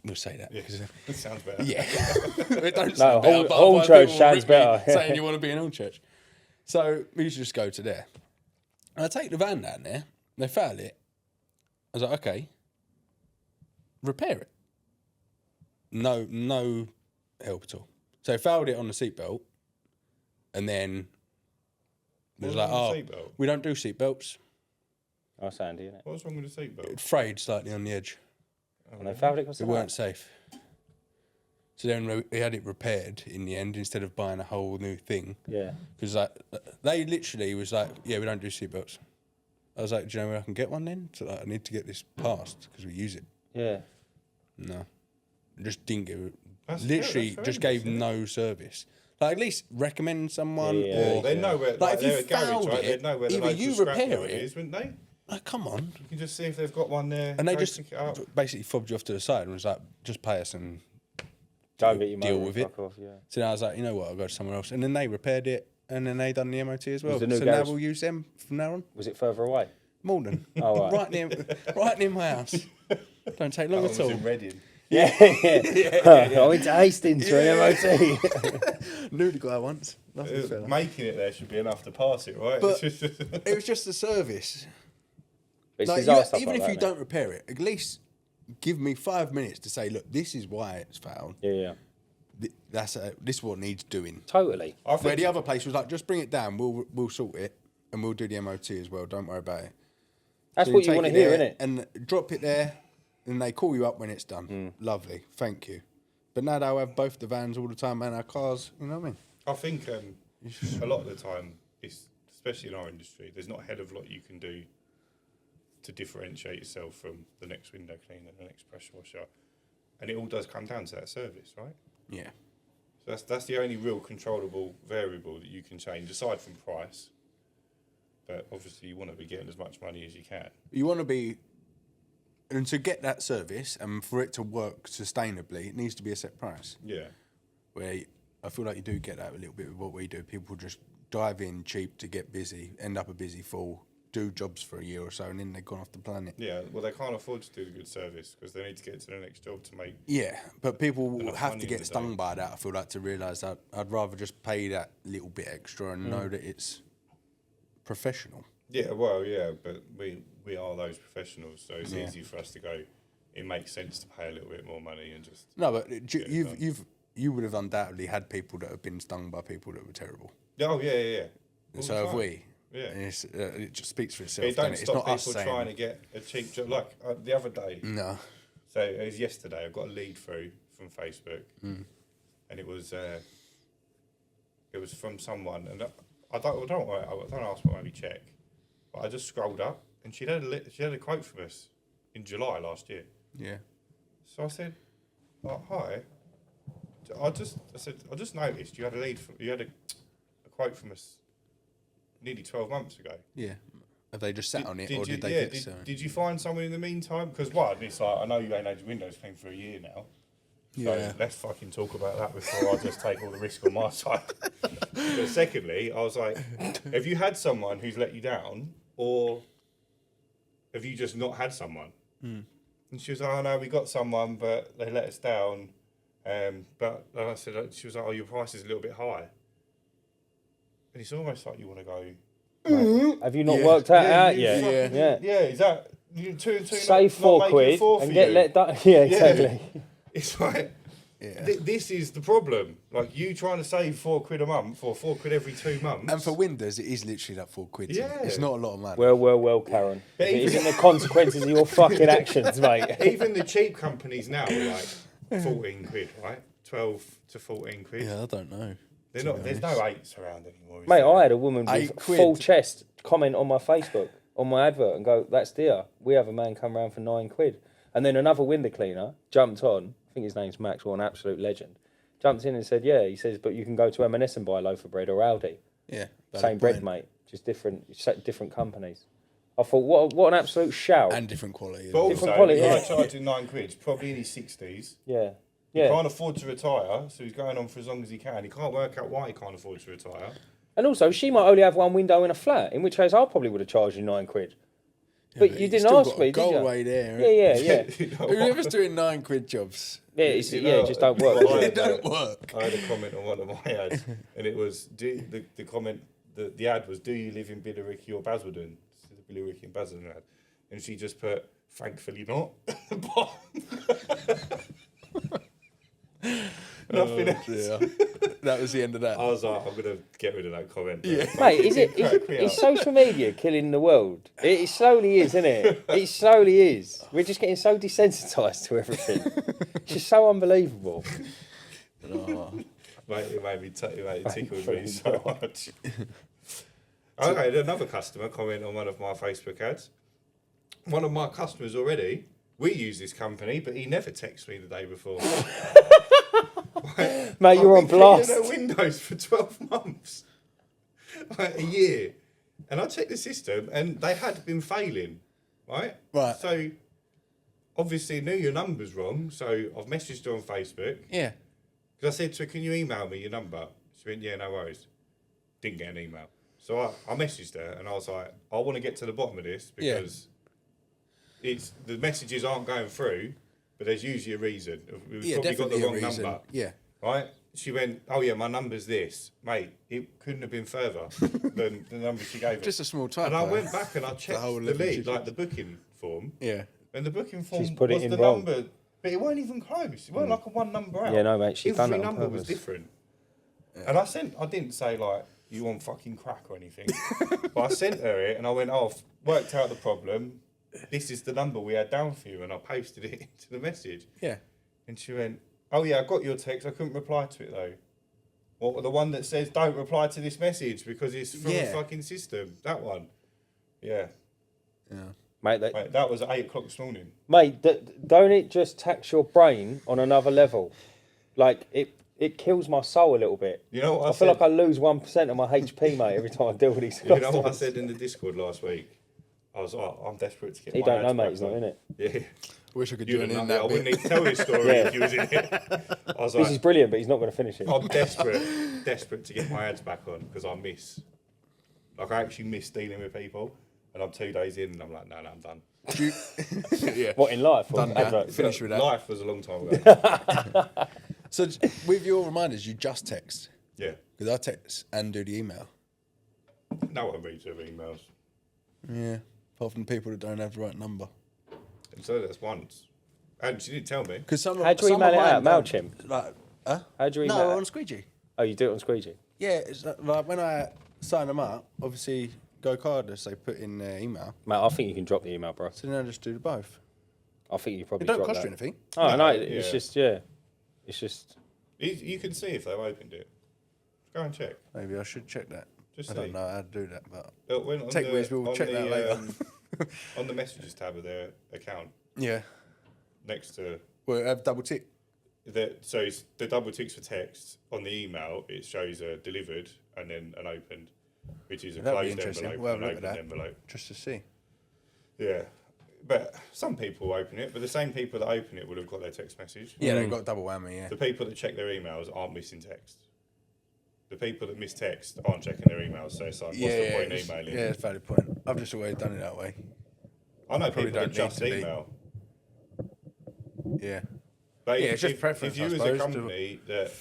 we'll say that. Yeah, Because, it sounds better. yeah, it don't No, sound better, but Hornchurch otherwise people will sounds rip me better. saying you want to be in Hornchurch. So we used to just go to there. And I take the van down there. They found it. I was like, okay, repair it. No help at all. So they fouled it on the seatbelt, and then it was What like, was wrong oh, with the seatbelt? we don't do seatbelts. Oh, Sandy, isn't it? What's wrong with the seatbelt? It frayed slightly on the edge. And they found it because They weren't safe. So then we had it repaired in the end instead of buying a whole new thing. Yeah. Because like, they literally was like, yeah, we don't do seatbelts. I was like, do you know where I can get one then? So like, I need to get this passed because we use it. Yeah. No. Just didn't give Literally that's just gave horrendous, no service. Like, at least recommend someone. Yeah, or They know where, Like, like, if you they're a garage, found right? it, They'd know where the either local you scrapyard repair it- is, wouldn't they? like, come on. You can just see if they've got one there. And they go just pick it up. basically fobbed you off to the side and was like, just pay us and Don't get your deal motor with and it. fuck off, yeah. So then I was like, you know what, I'll go to somewhere else. And then they repaired it, and then they done the MOT as well. the new So now garage- we'll use them from now on. Was it further away? Malden. Oh, right. right near my house. Don't take long at all. Reading. Yeah, I went to Hastings for an MOT. Knew the guy once. Lovely fella. Making it there should be enough to pass it, right? But it was just the service. It's Like, bizarre stuff even like if that, you innit? don't repair it, at least give me 5 minutes to say, look, this is why it's fouled. Yeah. This is what needs doing. Totally. I Where think the other place was like, just bring it down, we'll sort it, and we'll do the MOT as well. Don't worry about it. That's So what you take want to it hear, there innit? And drop it there, and they call you up when it's done. Lovely, thank you. But now they'll have both the vans all the time and our cars. You know what I mean? I think a lot of the time, especially in our industry, there's not a hell of a lot you can do to differentiate yourself from the next window cleaner, the next pressure washer, and it all does come down to that service, right? Yeah. So that's the only real controllable variable that you can change, aside from price. But obviously, you want to be getting as much money as you can. You want to be, and to get that service and for it to work sustainably, it needs to be a set price. Yeah. Where I feel like you do get that a little bit with what we do. People just dive in cheap to get busy, end up a busy fool, do jobs for a year or so, and then they've gone off the planet. Yeah, well, they can't afford to do the good service because they need to get to the next job to make. Yeah, but people Enough have money to in get the stung day. by that, I feel like, to realise that I'd rather just pay that little bit extra and know that it's professional. Yeah, well, yeah, but we are those professionals, so it's Yeah. easy for us to go. It makes sense to pay a little bit more money and just. No, but done. you would have undoubtedly had people that have been stung by people that were terrible. Oh yeah. All So the have time. we. Yeah. And it just speaks for itself. It don't doesn't it? It's stop not us people saying. trying to get a cheap job. Like the other day, No. so it was yesterday. I got a lead through from Facebook, Mm. and it was from someone, and I don't ask what maybe check, but I just scrolled up, and she had a quote from us in July last year. Yeah. So I said, "Hi, I just noticed you had a quote from us nearly 12 months ago. Yeah. Have they just sat on it, or you, did they yeah, get so? did you find someone in the meantime? Because one, it's like, I know you ain't had your windows cleaned for a year now. So Yeah. let's fucking talk about that before I just take all the risk on my side. But secondly, I was like, have you had someone who's let you down, or have you just not had someone? And she was like, oh no, we got someone, but they let us down. But I said, she was like, oh, your price is a little bit high. And it's almost like you want to go, Have you not Yeah. worked that Yeah, out you yet? fucking- Yeah. yeah, is that you two and two? Save not making £4 four and for get you? let down. Yeah, exactly. It's like Yeah. this is the problem. Like you trying to save £4 a month or £4 every 2 months. And for windows, it is literally like £4. Yeah. It's not a lot of money. Well, Karen. But It even- isn't the consequences of your fucking actions, mate. even the cheap companies now are like £14, right? 12 to 14 quid. yeah, I don't know. They're not. There's no 8s around anymore. is Mate, there? I had a woman with £8. full chest comment on my Facebook, on my advert, and go, that's dear. We have a man come round for £9. And then another window cleaner jumped on, I think his name's Maxwell, an absolute legend, jumped in and said, yeah, he says, but you can go to M&S and buy a loaf of bread, or Aldi. Yeah. Same bread, mate, just different companies. I thought, what an absolute shout. And different quality. as But well. also, Different quality, the guy yeah. charging £9, probably in his 60s. yeah. He Yeah. can't afford to retire, so he's going on for as long as he can. He can't work out why he can't afford to retire. And also, she might only have one window in a flat, in which case I probably would have charged you £9. But you you've didn't still ask got me, a did goal you? away there. Yeah. Whoever's doing £9 jobs, Yeah, it's, it just don't work. Well, does I it? it don't work. I had a comment on one of my ads, and it was the comment. The ad was, "Do you live in Billericay or Basildon?" This is a Billericay and Basildon ad, and she just put, "Thankfully not." Nothing else. Yeah. That was the end of that. I was like, I'm gonna get rid of that comment. Yeah. Mate, Crack me is up. social media killing the world? It slowly is, isn't it? It slowly is. We're just getting so desensitised to everything. It's just so unbelievable. Oh. Mate, it made me tickled me so much. Okay, had another customer comment on one of my Facebook ads. One of my customers already. We use this company, but he never texts me the day before. Mate, you're on I've been blast. cleaning their windows for 12 months. Like a year. And I checked the system and they had been failing, right? Right. So, obviously, knew your number's wrong. So, I've messaged her on Facebook. Yeah. Because I said to her, can you email me your number? She went, yeah, no worries. Didn't get an email. So, I messaged her and I was like, I want to get to the bottom of this because the messages aren't going through, but there's usually a reason. We've probably got the wrong number. Yeah. Right? She went, oh yeah, my number's this. Mate, it couldn't have been further than the number she gave us. Just a small typo. And I went back and I checked whole the 11 lead, digits. like the booking form. Yeah. And the booking form She's put it was in the wrong. number, but it weren't even close. It weren't like a one number out. Yeah, no, mate, she's done Every it on number was purpose. different. And I didn't say like, you want fucking crack or anything. But I sent her it and I went, oh, I've worked out the problem. This is the number we had down for you. And I posted it into the message. Yeah. And she went, oh yeah, I got your text. I couldn't reply to it though. What, the one that says don't reply to this message because it's from a fucking system. That one. Yeah. Yeah. Mate, Mate, that was at 8 o'clock this morning. mate, don't it just tax your brain on another level? Like, it kills my soul a little bit. You know what I feel like I lose 1% of my HP, mate, every time I deal with these You know what I customers. said in the Discord last week? I was like, I'm desperate to get He my don't know, ads mate, back he's not on. in it. Yeah. Wish I could You join wouldn't in know. that I wouldn't bit. need to tell his story Yeah. if you was in it. I was This is like, brilliant, but he's not going to finish it. I'm desperate to get my ads back on because I actually miss dealing with people. And I'm 2 days in and I'm like, no, I'm done. Yeah. What, in life? Or Done now. adverts? Finish with that. Life was a long time ago. So with your reminders, you just text. Yeah. Because I text and do the email. No one reads their emails. Yeah. Apart from people that don't have the right number. And so that's once. And she didn't tell me. Because some How'd you email it out? MailChimp? Like, huh? How'd you email No, it? on Squeegee. Oh, you do it on Squeegee? Yeah, it's like when I sign them up, obviously go cardless, they put in their email. Mate, I think you can drop the email, bro. So then I just do the both. I think you It probably don't drop cost that. you anything. Oh, No, no, it's yeah. just, yeah. It's just... You can see if they've opened it. Go and check. Maybe I should check that. Just I see. don't know how to do that, but Take we'll check that later. On the messages tab of their account, yeah. next to Well, have double tick. so it's the double ticks for text on the email. It shows a delivered and then an opened, which is a That'd be closed interesting. envelope We'll and have an a look at opened that. envelope. Just to see. Yeah, but some people open it, but the same people that open it would have got their text message. Yeah, they've got double whammy, yeah. The people that check their emails aren't missing text. The people that miss text aren't checking their emails, so it's like, what's the point in it's- emailing? Yeah, it's a valid point. I've just always done it that way. I know Probably people that don't just need to be. email. Yeah. But Yeah, it's just preference, If you I as a suppose, to- company that,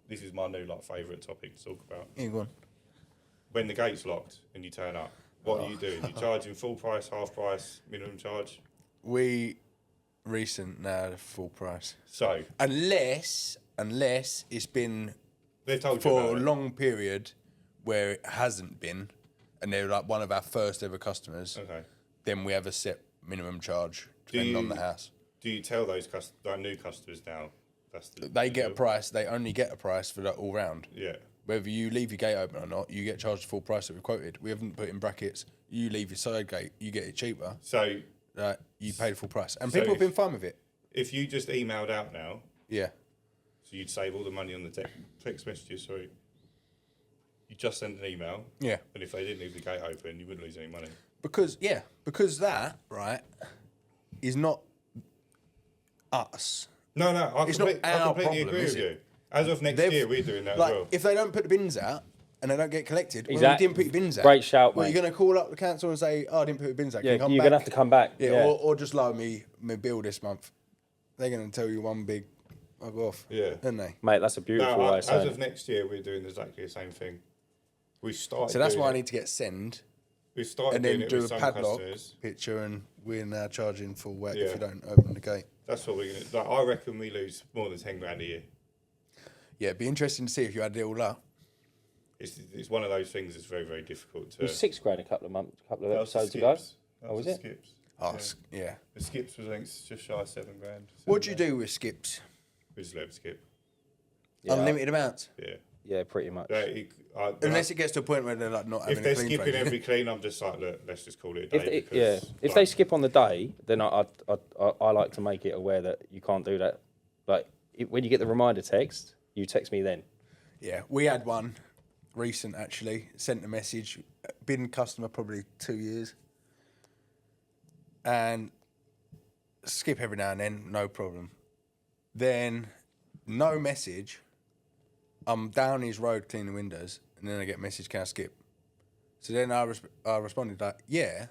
this is my new favourite topic to talk about. Yeah, go on. When the gate's locked and you turn up, what are you doing? You charging full price, half price, minimum charge? We recent now full price. So Unless it's been they've told you for about a it. long period where it hasn't been, and they're like one of our first ever customers, Okay. then we have a set minimum charge depending on the house. Do you tell those new customers now? They get a price. They only get a price for that all round. Yeah. Whether you leave your gate open or not, you get charged the full price that we quoted. We haven't put in brackets. You leave your side gate, you get it cheaper. So You pay the full price, and So people have been fine with it. if you just emailed out now, Yeah. so you'd save all the money on the text messages. Sorry. You just sent an email, Yeah. and if they didn't leave the gate open, you wouldn't lose any money. Because that right is not us. No, I It's not completely our agree problem, with is you. it? As of next They've- year, we're doing that Like as well. if they don't put the bins out and they don't get collected, well, Exactly. you didn't put your bins out. Great shout, Well, mate. you're going to call up the council and say, "Oh, I didn't put the bins out. Can Yeah, you come you're back?" going to have to come back. Yeah, Yeah. Or just lower me bill this month. They're going to tell you one big fuck off. Yeah. Aren't they? Mate, that's a beautiful No, way of as saying of it. next year, we're doing exactly the same thing. We started. So that's doing why I it- need to get send We started and doing then it do with a some padlock customers. picture, and we're now charging full whack Yeah. if you don't open the gate. That's what we're gonna. I reckon we lose more than 10 grand a year. Yeah, it'd be interesting to see if you add it all up. It's one of those things that's very, very difficult to. It was £6 a couple of That was the episodes ago. skips. That Oh, was the it? Skips. Oh, Yeah. yeah. The skips was I think just shy of 7 grand. What do you do with skips? We just let them skip. Yeah. Unlimited amounts? Yeah. Yeah, pretty much. Unless it gets to a point where they're like not having if they're a clean skipping frame. every clean, I'm just like, look, let's just call it a If day. if like, they skip on the day, then I like to make it aware that you can't do that. Like, when you get the reminder text, you text me then. Yeah, we had one recent actually. Sent a message, been customer probably 2 years, and skip every now and then, no problem. Then no message. I'm down his road cleaning windows, and then I get a message, can I skip? So then I responded like, yeah,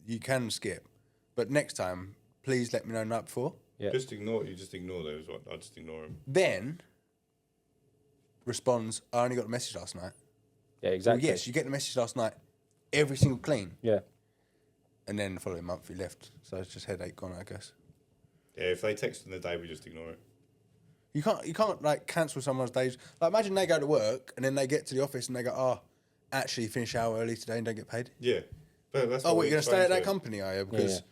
you can skip, but next time, please let me know the night before. Yeah. You just ignore those. I just ignore them. Then responds, I only got the message last night. Yeah, exactly. Well, yes, you get the message last night, every single clean. Yeah. And then the following month he left. So it's just headache gone, I guess. Yeah, if they text in the day, we just ignore it. You can't like cancel someone's days. Like imagine they go to work and then they get to the office and they go, oh, actually finish an hour early today and don't get paid. Yeah. But that's Oh, what you're going to stay at that them. company, are you? Because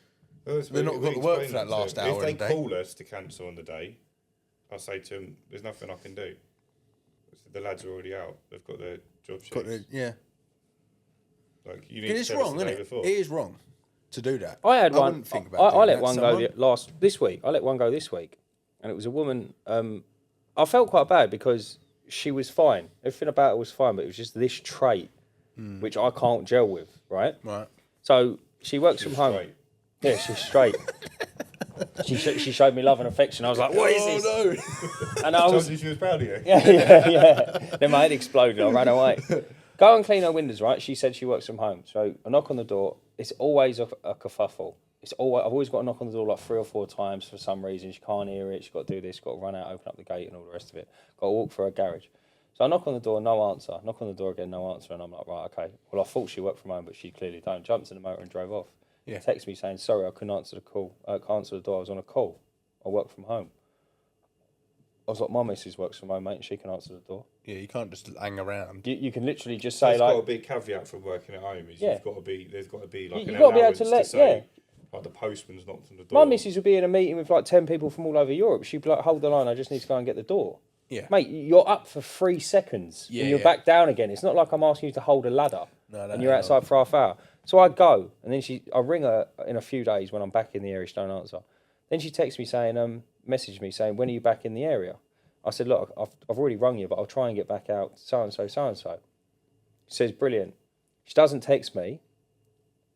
They're not got to work for that last hour If they in the day. call us to cancel on the day, I say to them, there's nothing I can do. The lads are already out. They've got their job sheets. yeah. Like, you need to It's tell us wrong, the day isn't it? before. It is wrong to do that. I had one. wouldn't think about I doing let that. one go this week. I let one go this week, and it was a woman. I felt quite bad because she was fine. Everything about her was fine, but it was just this trait which I can't gel with. Right. Right. So she works from home. Straight. Yeah, she's straight. she showed me love and affection. I was like, "What is this?" No. And I was, Told you she was proud of you. yeah. Then my head exploded. I ran away. Go and clean her windows, right? She said she works from home. So I knock on the door. It's always a kerfuffle. I've always got to knock on the door like 3 or 4 times for some reason. She can't hear it. She's got to do this. Got to run out, open up the gate, and all the rest of it. Got to walk for a garage. So I knock on the door, no answer. Knock on the door again, no answer. And I'm like, right, okay. Well, I thought she worked from home, but she clearly don't. Jumped in the motor and drove off. Yeah. Text me saying, sorry, I couldn't answer the call. I can't answer the door. I was on a call. I work from home. I was like, my missus works from home, mate, and she can answer the door. Yeah, you can't just hang around. You can literally just say, There's like... got to be a caveat for working at home. Is Yeah. there's got to be like You've an got to be able allowance to to let... say, like the postman's knocked on the door. My missus would be in a meeting with like 10 people from all over Europe. She'd be like, hold the line, I just need to go and get the door. Yeah. Mate, you're up for 3 seconds Yeah, and you're yeah. back down again. It's not like I'm asking you to hold a ladder No, and you're outside for half hour. So I go and then I ring her in a few days when I'm back in the area, she don't answer. Then she texts me saying, messaged me saying, when are you back in the area? I said, look, I've already rung you, but I'll try and get back out so-and-so, so-and-so. She says, brilliant. She doesn't text me,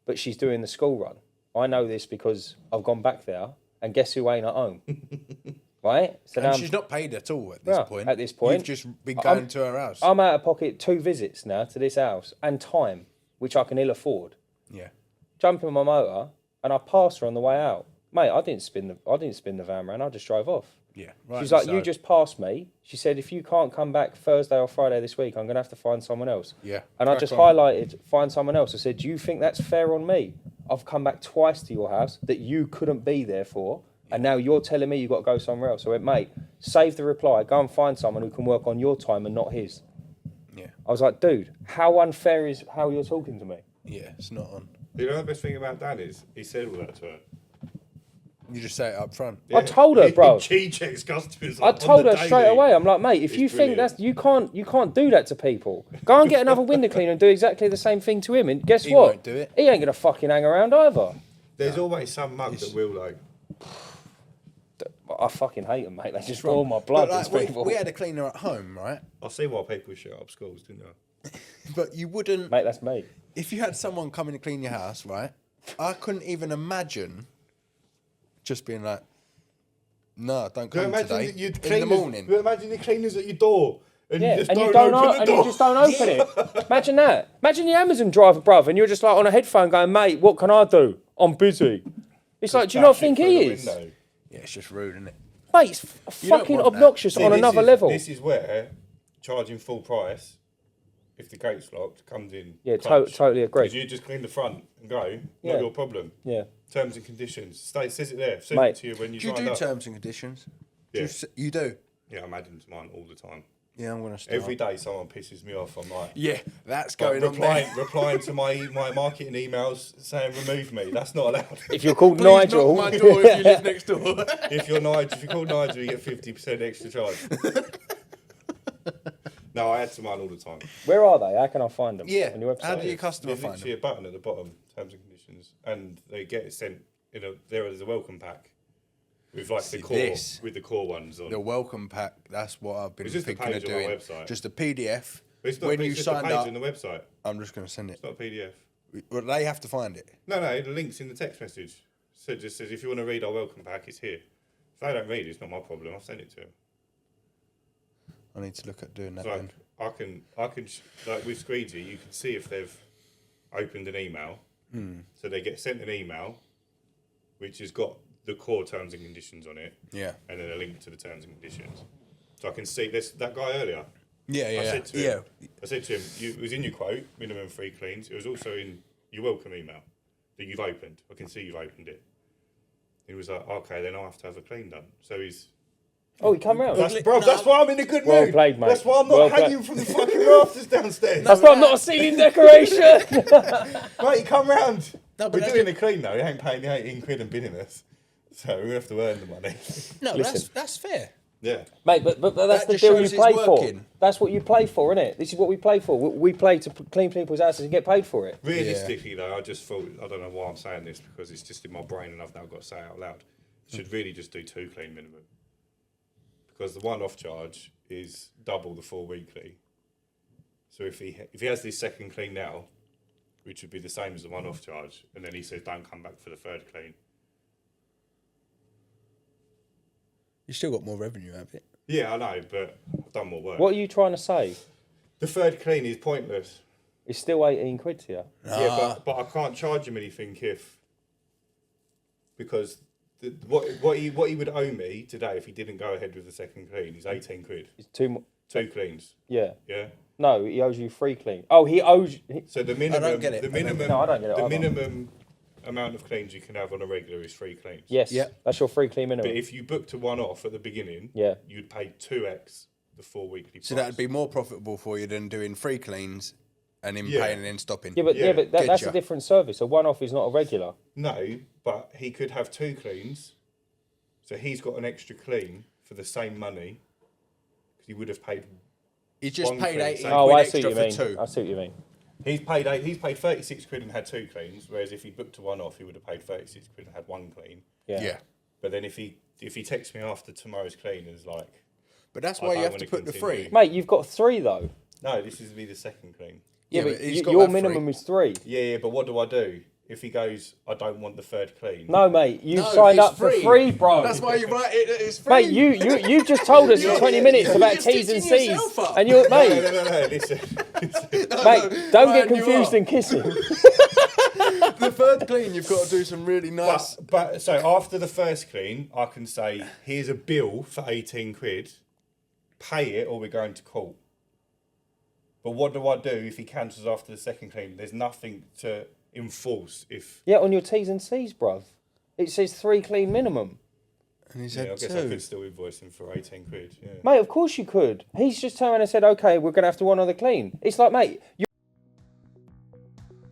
but she's doing the school run. I know this because I've gone back there, and guess who ain't at home? Right? So And now she's not paid at all at this No, point. at this point. You've just been going to her house. I'm out of pocket 2 visits now to this house, and time, which I can ill afford. Yeah. Jump in my motor, and I pass her on the way out. Mate, I didn't spin the van round, I just drove off. Yeah. She's like, you just passed me. She said, if you can't come back Thursday or Friday this week, I'm going to have to find someone else. Yeah. And I Crack just on. highlighted, find someone else. I said, do you think that's fair on me? I've come back twice to your house that you couldn't be there for, and now you're telling me you've got to go somewhere else. So I went, mate, save the reply. Go and find someone who can work on your time and not his. Yeah. I was like, dude, how unfair is how you're talking to me? Yeah, it's not on. You know the best thing about Dan is he said all that to her. You just say it up front. I told her, bro. He checks customers. I on told the her straight daily. away. I'm like, mate, if It's you think brilliant. that's you can't do that to people. Go and get another window cleaner and do exactly the same thing to him. And guess He what? won't do it. He ain't gonna fucking hang around either. There's always some mug that will like. I fucking hate them, mate. They just boil my blood. But These like, people, we had a cleaner at home, right? I see why people shut up schools, didn't I? But you wouldn't. mate, that's me. If you had someone come in to clean your house, right? I couldn't even imagine just being like, no, don't come today. In the morning. Imagine the cleaners at your door. And Yeah, you just and you don't don't open the and door. you just don't open it. Imagine that. Imagine the Amazon driver, bruv, and you're just like on a headphone going, mate, what can I do? I'm busy. It's like, do you not Bash it think through he the is? window. Yeah, it's just rude, isn't it? Mate, it's You don't fucking want that. obnoxious See, on this another is- level. This is where charging full price, if the gate's locked, comes in. Yeah, clutch. totally agree. Because you just clean the front and go, Yeah. not your problem. Yeah. Terms and conditions. Says it there. Send Mate. it to you when you Do you signed do up. terms and conditions? Do Yeah. you do? Yeah, I'm adding to mine all the time. Yeah, I'm going to start. Every day someone pisses me off. I'm like, Yeah, that's like, going on there. replying to my marketing emails saying remove me. That's not allowed. If you're called Please Nigel, knock my door if you live next door. If you call Nigel, you get 50% extra charge. No, I add to mine all the time. where are they? How can I find them? Yeah, On your website? how do your customer There's find literally them? a button at the bottom, terms and conditions, and they get it sent. There is a welcome pack. with like See, the core, this- with the core ones on. The welcome pack, that's what I've been It's just a thinking of page on our doing. website. Just a PDF. But it's not, when it's you just signed a page up, on the website. I'm just going to send it. It's not a PDF. Well, they have to find it. No, the link's in the text message. So it just says, if you want to read our welcome pack, it's here. If they don't read it, it's not my problem. I'll send it to them. I need to look at doing that It's then. like, I can, like with Squeegee, you can see if they've opened an email. So they get sent an email, which has got the core terms and conditions on it. Yeah. And then a link to the terms and conditions. So I can see this, that guy earlier. Yeah. I said to him, it was in your quote, minimum 3 cleans. It was also in your welcome email that you've opened. I can see you've opened it. He was like, okay, then I'll have to have a clean done. So he's... Oh, he come round. That's why I'm in a good Well mood. played, mate. That's why I'm not Well hanging played. from the fucking rafters downstairs. That's why I'm not a ceiling decoration. Mate, he come round. No, but We're that's doing a clean though. He ain't paying the 18 quid and bidding us. So we're going to have to earn the money. No, Listen. that's fair. Yeah. Mate, but that's That the just deal shows you it's play for. working. That's what you play for, isn't it? This is what we play for. We play to clean people's houses and get paid for it. Realistically though, I just thought, I don't know why I'm saying this because it's just in my brain and I've now got to say it out loud. Should really just do 2 clean minimum. Because the one-off charge is double the 4 weekly. So if he has this second clean now, which would be the same as the one-off charge, and then he says don't come back for the 3rd clean. You still got more revenue out of it. Yeah, I know, but I've done more work. What are you trying to say? The 3rd clean is pointless. It's still 18 quid to you. Yeah, but I can't charge him anything because what he would owe me today if he didn't go ahead with the second clean is 18 quid. It's 2 cleans. Yeah. Yeah. No, he owes you 3 clean. Oh, he owes... So the minimum, I don't get it. the minimum, No, I don't get it the either. minimum amount of cleans you can have on a regular is 3 cleans. Yes, Yeah. that's your 3 clean minimum. But if you booked a one-off at the beginning, Yeah. you'd pay 2x the 4 weekly price. So that'd be more profitable for you than doing 3 cleans and then paying and then stopping. Yeah, but Yeah, that's getcha. a different service. A one-off is not a regular. No, but he could have 2 cleans, so he's got an extra clean for the same money because he would have paid. He's just One paid clean. 18 Oh, quid I see extra what you for mean. 2. I see what you mean. He's paid 36 quid and had 2 cleans, whereas if he booked a one-off, he would have paid 36 quid and had 1 clean. Yeah. But then if he texts me after tomorrow's clean and is like, But that's I why you don't have to wanna put the continue. 3. Mate, you've got 3 though. no, this is me the second clean. Yeah, Yeah, but but he's got your that minimum 3. is 3. Yeah, but what do I do if he goes? I don't want the 3rd clean. No, mate, you No, signed it's up for free. free, bro. That's why you write it. It's free. Mate, you just told us in 20 minutes you're about just T's and stitching C's, yourself up. and you're No, mate, listen. mate, don't Ryan, get you confused are. and kissing. The 3rd clean, you've got to do some really nice. But so after the 1st clean, I can say, here's a bill for 18 quid, pay it or we're going to court. But what do I do if he cancels after the 2nd clean? There's nothing to enforce if... Yeah, on your T's and C's, bruv. It says 3 clean minimum. And he Yeah, said I guess 2. I could still invoice him for 18 quid, yeah. Mate, of course you could. He's just turned around and said, okay, we're going to have to honour the clean. It's like, mate,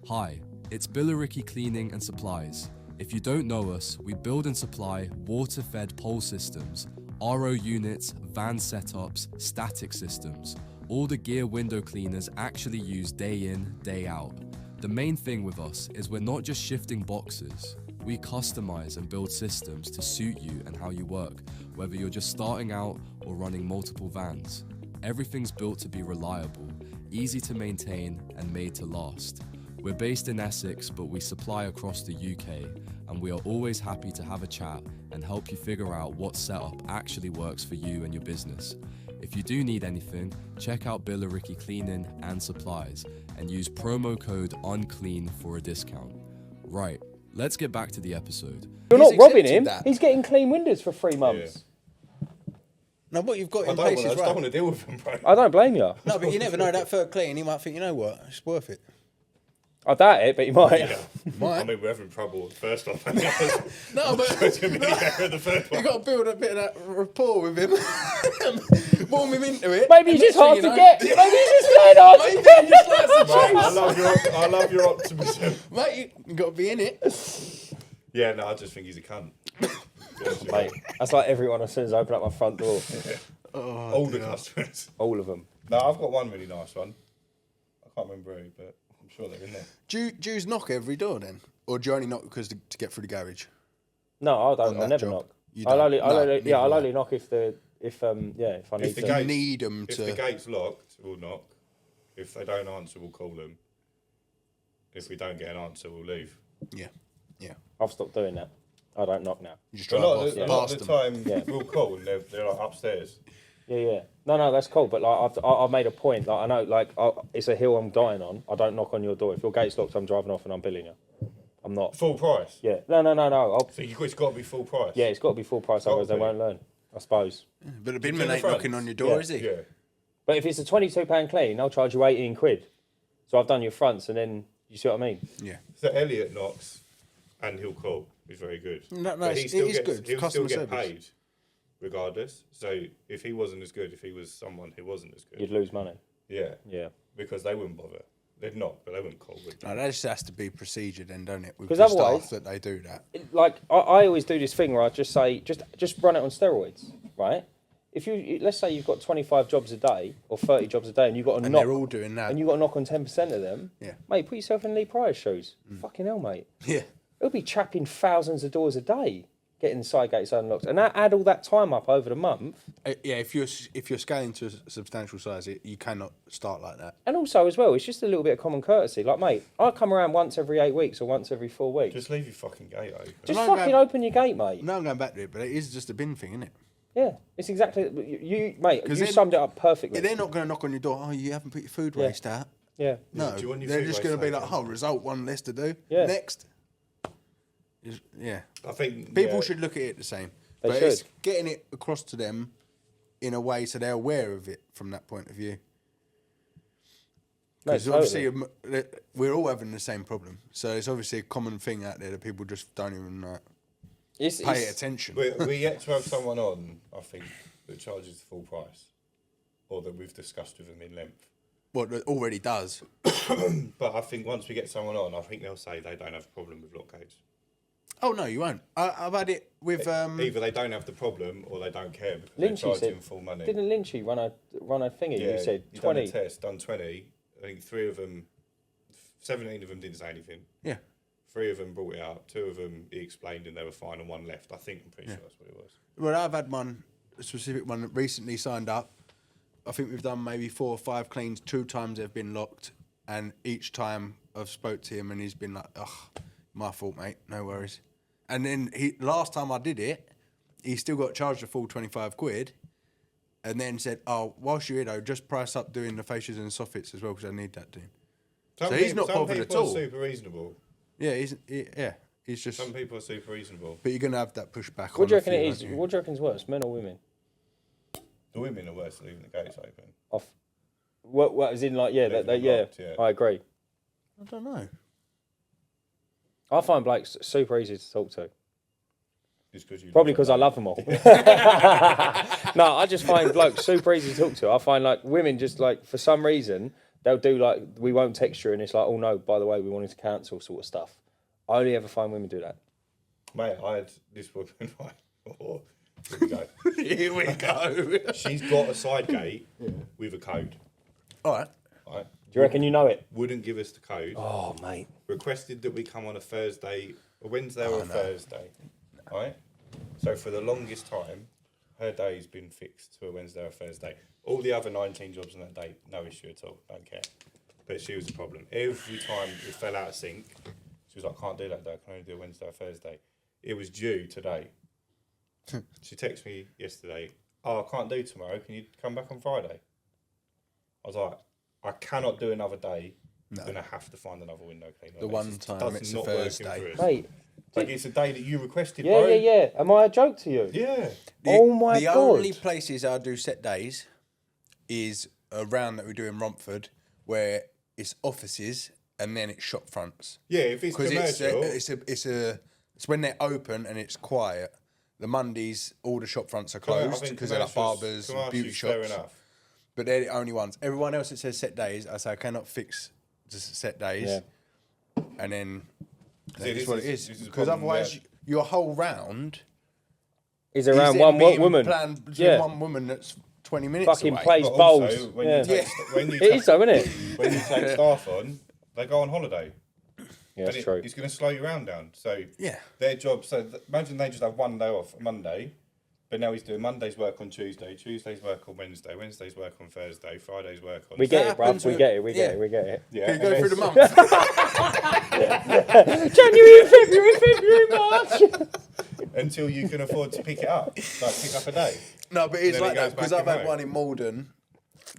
Hi, it's Billericay Cleaning and Supplies. If you don't know us, we build and supply water-fed pole systems, RO units, van setups, static systems, all the gear window cleaners actually use day in, day out. The main thing with us is we're not just shifting boxes. We customize and build systems to suit you and how you work, whether you're just starting out or running multiple vans. Everything's built to be reliable, easy to maintain, and made to last. We're based in Essex, but we supply across the UK, and we are always happy to have a chat and help you figure out what setup actually works for you and your business. If you do need anything, check out Billericay Cleaning and Supplies and use promo code UNCLEAN for a discount. Right, let's get back to the episode. you're He's not robbing accepted him. that. He's getting clean windows for 3 months. No, what you've got I in don't place want is right. to deal with him, bro. I don't blame you. No, but you never know. That 3rd clean, he might think, you know what, it's worth it. I doubt it, but you might. Yeah. Might. I mean, we're having trouble with the first one. No, but It's going to be better the 3rd you one. got to build a bit of that rapport with him, warm him into it. Maybe and he's just next hard thing to you know- get. Maybe he's just saying hard to Maybe get. he just likes the Mate, chase. I love your optimism. Mate, you got to be in it. Yeah, no, I just think he's a cunt. Mate, that's like everyone as soon as I open up my front door. All the customers. All of them. No, I've got one really nice one. I can't remember who, but I'm sure they're in there. Do you knock every door then? Or do you only knock because to get through the garage? No, I don't. On I that never job. knock. I'll only knock if I need to. You need them If to. the gate's locked, we'll knock. If they don't answer, we'll call them. If we don't get an answer, we'll leave. Yeah. I've stopped doing that. I don't knock now. You just A drive lot off of the past them. time, we'll call and they're like upstairs. Yeah. No, that's cool. But like, I've made a point. Like, I know, like, it's a hill I'm dying on. I don't knock on your door. If your gate's locked, I'm driving off and I'm billing you. I'm not. Full price. Yeah. No. So it's got to be full price. Yeah, it's got to be full price, otherwise they won't learn. I suppose. But the binman the ain't front. knocking on your door, is he? Yeah. But if it's a £22 clean, I'll charge you 18 quid. So I've done your fronts, and then you see what I mean. Yeah. So Elliot knocks, and he'll call. He's very good. No, But it is good. He'll Customer still get service. paid, regardless. So if he wasn't as good, if he was someone who wasn't as good, You'd lose money. yeah, Yeah. because they wouldn't bother. They'd knock, but they wouldn't call. Would they? No, that just has to be procedure then, don't it? With 'Cause the otherwise- staff that they do that. Like I always do this thing where I just say, just run it on steroids, right? If let's say you've got 25 jobs a day or 30 jobs a day, and you've got to And knock, they're all doing that. and you got to knock on 10% of them, Yeah. mate, put yourself in Lee Pryor's shoes. Fucking hell, mate. Yeah. It'll be chapping thousands of doors a day, getting the side gates unlocked, and add all that time up over the month. Yeah, if you're scaling to a substantial size, you cannot start like that. And also, as well, it's just a little bit of common courtesy. Like, mate, I come around once every 8 weeks or once every 4 weeks. Just leave your fucking gate open. Just I'm fucking going- open your gate, mate. No, I'm going back to it, but it is just a bin thing, isn't it? Yeah, it's exactly you mate. 'Cause You then- summed it up perfectly. They're not going to knock on your door. Oh, you haven't put your food waste out. Yeah, No, Do you want your they're food just going to waste be like, taken? oh, result one less to do. Yeah. Next. Yeah. I think People should look at it the same. They but it's should. getting it across to them in a way so they're aware of it from that point of view. No, Because obviously totally. we're all having the same problem. So it's obviously a common thing out there that people just don't even pay attention. We're yet to have someone on, I think, that charges the full price, or that we've discussed with them in length. What it already does. But I think once we get someone on, I think they'll say they don't have a problem with lock gates. Oh, no, you won't. I've had it with... Either they don't have the problem or they don't care because Lynchy they're charging said, full money. Didn't Lynchy run a thingy? Yeah, You said he's done 20. a test, done 20. I think 3 of them, 17 of them didn't say anything. Yeah. 3 of them brought it up. 2 of them he explained and they were fine, and 1 left. I think, I'm pretty sure that's what it was. Well, I've had a specific one that recently signed up. I think we've done maybe 4 or 5 cleans. 2 times they've been locked, and each time I've spoke to him and he's been like, "Ugh, my fault, mate. No worries." And then last time I did it, he still got charged a full 25 quid, and then said, "Oh, whilst you're here though, just price up doing the fascias and soffits as well because I need that doing." So he's not bothered at all. Some people are super reasonable. Yeah, he's just. Some people are super reasonable. But you're gonna have that pushback. What do you on a reckon it few, is? aren't you? What do you reckon's worse, men or women? The women are worse than leaving the gates open. Off. What is in like yeah, Leaving they, them yeah. locked, yeah. I agree. I don't know. I find blokes super easy to talk to. Just because you Probably because I love them all. No, I just find blokes super easy to talk to. I find like women just like for some reason they'll do like we won't text you and it's like oh no by the way we wanted to cancel sort of stuff. I only ever find women do that. Mate, I had this woman, right? Oh, here we go. Here we go. She's got a side gate with a code. All right. Right? Do you reckon you know it? Wouldn't give us the code. Oh mate. Requested that we come on a Thursday, a Wednesday or a Thursday. Right? So for the longest time, her day's been fixed to a Wednesday or a Thursday. All the other 19 jobs on that day, no issue at all. Don't care. But she was the problem. Every time it fell out of sync, she was like, can't do that day. I can only do a Wednesday or Thursday. It was due today. She texted me yesterday, oh, I can't do tomorrow. Can you come back on Friday? I was like, I cannot do another day. I'm going to have to find another window cleaner. The one time it's a not working Thursday. for us. Mate. Like it's a day that you requested, Yeah, bro. yeah. Am I a joke to you? Yeah. Oh my the God. only places I do set days is around that we do in Romford, where it's offices and then it's shop fronts. Yeah, if it's Because commercial. it's when they're open and it's quiet. The Mondays, all the shop fronts are closed because they're like barbers, and beauty shops. Fair enough. But they're the only ones. Everyone else that says set days, I say I cannot fix just set days. Yeah. And then See, that's what it this is. the Because problem otherwise, where- your whole round Is around is one then being woman. planned between Yeah. one woman that's 20 minutes Fucking away. plays But bowls. also, when Yeah. you take, when you It take, is though, isn't it? when you take staff on, they go on holiday. Yeah, that's true. It's going to slow your round down. So Yeah. their job. So imagine they just have one day off, Monday, but now he's doing Monday's work on Tuesday, Tuesday's work on Wednesday, Wednesday's work on Thursday, Friday's work on. We get it, bruv. happens We with- get it. We get yeah. it. We get it. Yeah, Can you and go through the then- month? January, February, March. until you can afford to pick it up, like pick up a day. No, but it's Then it like goes that because back I've in had May. one in Malden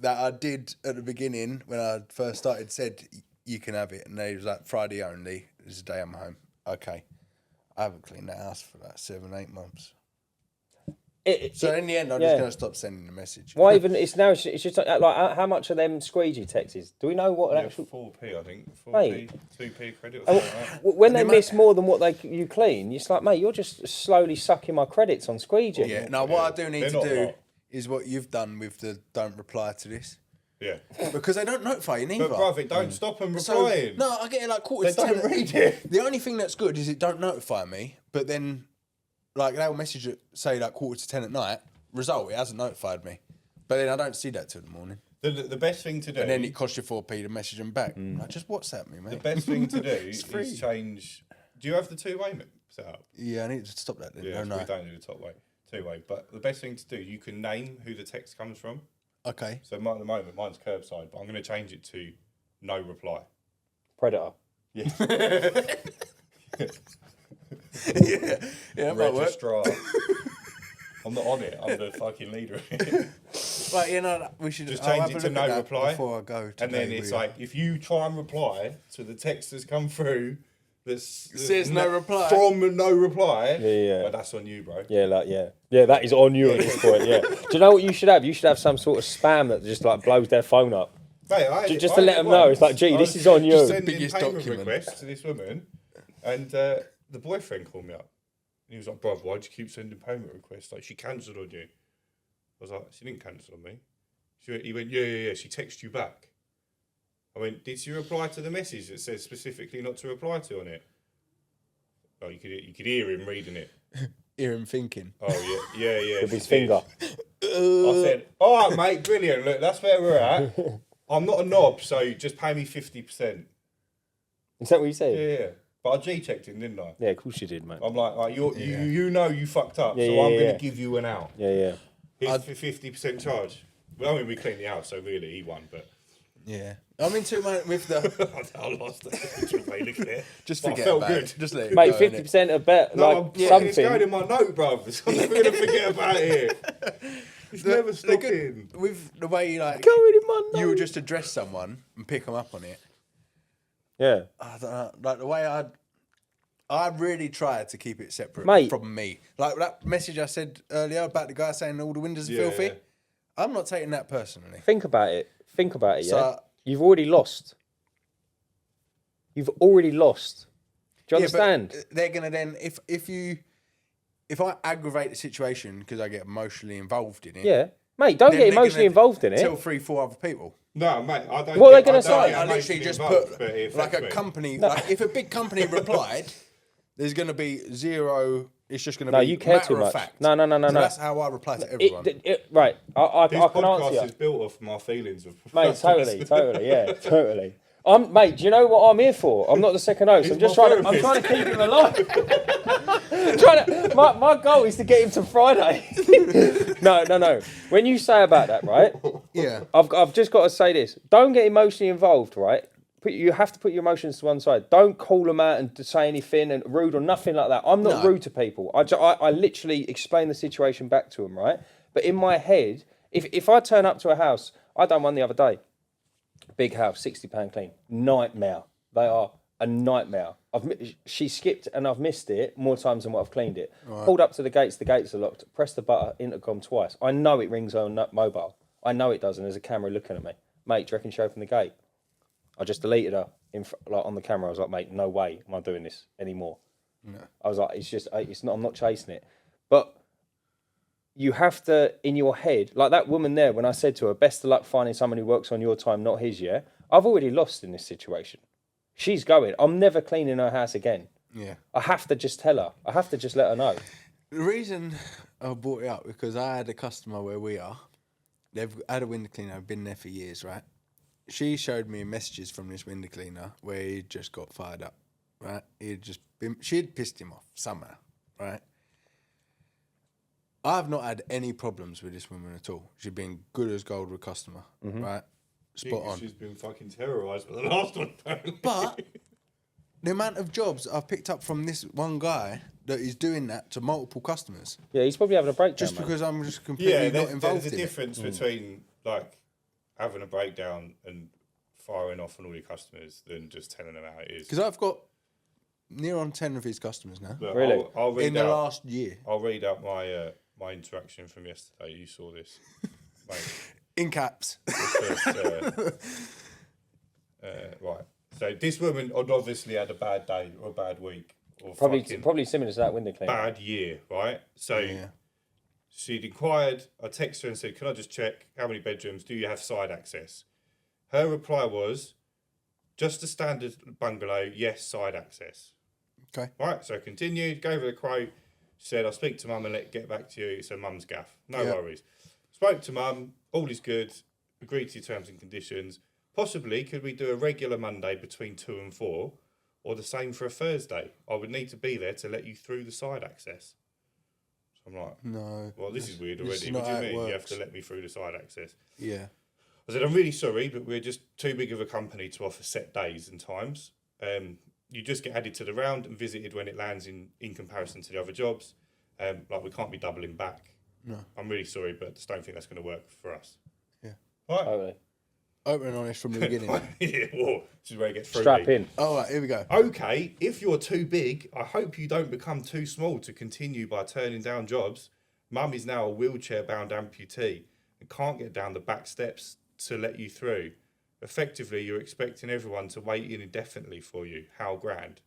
that I did at the beginning when I first started. Said you can have it, and they was like Friday only. It's a day I'm home. Okay, I haven't cleaned that house for like 7-8 months. So in the end, I'm just going to stop sending the message. Why even? It's now. It's just like how much are them squeegee texts? Do we know what an Yeah, actual? 4p, I think. 4p, Mate. 2p credit or Oh, something like that. when they miss more than what you clean, it's like, mate, you're just slowly sucking my credits on squeegee. Yeah. Now, what I do need They're to not a do lot. is what you've done with the don't reply to this Yeah. because they don't notify you neither. But, bruv, don't stop them So, replying. no, I get it like quarter They to 10. don't read it. The only thing that's good is it don't notify me, but then, like, they'll message it, say, like, quarter to 10 at night. Result, it hasn't notified me. But then I don't see that till the morning. The best thing to do. And then it costs you 4p to message them back. Like, just WhatsApp me, The mate. best thing to do is free. change. Do you have the two-way set up? Yeah, I need to stop that then. Yeah, Oh, no. we don't do the two-way. But the best thing to do, you can name who the text comes from. Okay. So at the moment, mine's curbside, but I'm going to change it to no reply. Predator. Yeah. Yeah, that might work. Registrar. I'm not on it. I'm the fucking leader of it. Right, you know, we should Just I'll change have it a to look at no that reply. before I go. And then today it's with like, if you try and reply to the text that's come through that says no reply. From no reply, Yeah. well, that's on you, bro. Yeah, that is on you at this point. Yeah. Do you know what you should have? You should have some sort of spam that just like blows their phone up. Mate, Just to let them know, it's like, gee, this is on you. Just sending Biggest payment document. requests to this woman, and the boyfriend called me up. And he was like, "Bruv, why do you keep sending payment requests? Like, she cancelled on you." I was like, "She didn't cancel on me." He went, "Yeah. She texted you back." I went, "Did she reply to the message that says specifically not to reply to on it?" Oh, you could hear him reading it. Hear him thinking. Oh yeah. With she his did. finger. I said, "All right, mate, brilliant. Look, that's where we're at. I'm not a knob, so just pay me 50%." Is that what you said? Yeah. But I G-checked him, didn't I? Yeah, of course you did, mate. I'm like you know you fucked up, Yeah, so yeah, I'm yeah. going to give you an out. Yeah. Here's for 50% charge. Well, I mean, we cleaned the house, so really he won, but Yeah. I'm into it with the. I lost it. Just But I forget felt about good. it. Just let it Mate, go, innit? 50% of bet, No, like it's something. going in my note, bruv. I'm never going to forget about it. It's never The stopping. good- with the way like Going in my you would note. just address someone and pick them up on it. Yeah. I don't know, like the way I really tried to keep it separate Mate. from me. Like that message I said earlier about the guy saying all the windows are Yeah, filthy. yeah. I'm not taking that personally. Think about it. Yeah. So- You've already lost. Do you Yeah, understand? but they're gonna then if I aggravate the situation because I get emotionally involved in it. Yeah. Mate, don't then get they're emotionally gonna involved in it. Tell 3-4 other people. No, mate, I don't. What are they gonna I don't say? get I literally emotionally just involved, put but it like affects a me. company. Like if a big company replied, there's going to be zero. It's just going to No, be you care matter too of much. fact. No. So that's how I reply to everyone. Right. I This can podcast answer you. is built off my feelings of Mate, totally, yeah, totally. Mate, do you know what I'm here for? I'm not the second host. I'm just my I'm trying to keep him alive. My goal is to get him to Friday. No. When you say about that, right? Yeah. I've just got to say this. Don't get emotionally involved, right? You have to put your emotions to one side. Don't call them out and say anything and rude or nothing like that. I'm not No. rude to people. I literally explain the situation back to them, right? But in my head, if I turn up to a house, I done one the other day. Big house, £60 clean. Nightmare. They are a nightmare. She skipped and I've missed it more times than what I've cleaned it. Right. Pulled up to the gates are locked. Pressed the button, intercom twice. I know it rings on mobile. I know it does, and there's a camera looking at me. Mate, do you reckon she opened the gate? I just deleted her on the camera. I was like, mate, no way am I doing this anymore. No. I was like, I'm not chasing it. But you have to, in your head, like that woman there, when I said to her, best of luck finding someone who works on your time, not his, yeah? I've already lost in this situation. She's going. I'm never cleaning her house again. Yeah. I have to just tell her. I have to just let her know. The reason I brought it up because I had a customer where we are. They've had a window cleaner. I've been there for years, right? She showed me messages from this window cleaner where he just got fired up. right? She'd pissed him off somehow, right? I've not had any problems with this woman at all. She's been good as gold with customer, right? Spot on. She's been fucking terrorised by the last one. But the amount of jobs I've picked up from this one guy that is doing that to multiple customers, Yeah, he's probably having a breakdown. just mate. because I'm just completely not involved there's a in it. difference between like having a breakdown and firing off on all your customers than just telling them how it is. Because I've got near on 10 of his customers now Look, Really? I'll read in the out, last year. I'll read out my my interaction from yesterday. You saw this, mate. In caps. Right. So this woman had obviously had a bad day or a bad week or Probably similar to that window cleaner. bad year, right? So Yeah. she'd inquired. I texted her and said, "Can I just check how many bedrooms do you have side access?" Her reply was, "Just a standard bungalow. Yes, side access." Okay. Right. So I continued, gave her the quote. She said, "I'll speak to mum and get back to you." It's her mum's gaff. No Yeah. worries. Spoke to mum. All is good. Agreed to your terms and conditions. Possibly, could we do a regular Monday between 2 and 4, or the same for a Thursday? I would need to be there to let you through the side access. So I'm like, No. well, this is weird This already. is What not do you how it mean? You have works. to let me through the side access. Yeah. I said, "I'm really sorry, but we're just too big of a company to offer set days and times. You just get added to the round and visited when it lands in comparison to the other jobs. Like, we can't be doubling back. No. I'm really sorry, but I just don't think that's going to work for us." Yeah. Right. Totally. Open and honest from the beginning. Yeah, whoa, this is where it gets fruity. Strap in. All right, here we go. Okay, if you're too big, I hope you don't become too small to continue by turning down jobs. Mum is now a wheelchair-bound amputee and can't get down the back steps to let you through. Effectively, you're expecting everyone to wait in indefinitely for you. How grand.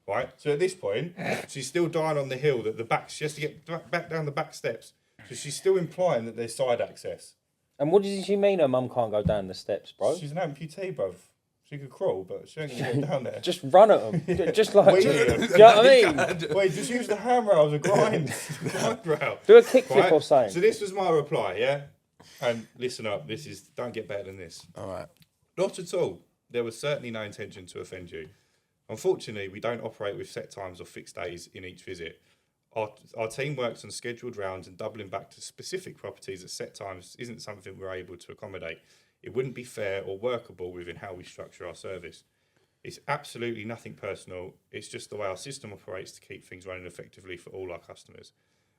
Right? So at this point, she's still dying on the hill that she has to get back down the back steps. So she's still implying that there's side access. And what does she mean her mum can't go down the steps, bro? She's an amputee, bruv. She could crawl, but she ain't going to get down there. Just run at them. Just like, Wait, do you know what I mean? Wait, just use the handrail as a grind. Grind rail. Do a kickflip Right? or something. So this was my reply, yeah? And listen up, don't get better than this. All right. Not at all. There was certainly no intention to offend you. Unfortunately, we don't operate with set times or fixed days in each visit. Our team works on scheduled rounds, and doubling back to specific properties at set times isn't something we're able to accommodate. It wouldn't be fair or workable within how we structure our service. It's absolutely nothing personal. It's just the way our system operates to keep things running effectively for all our customers.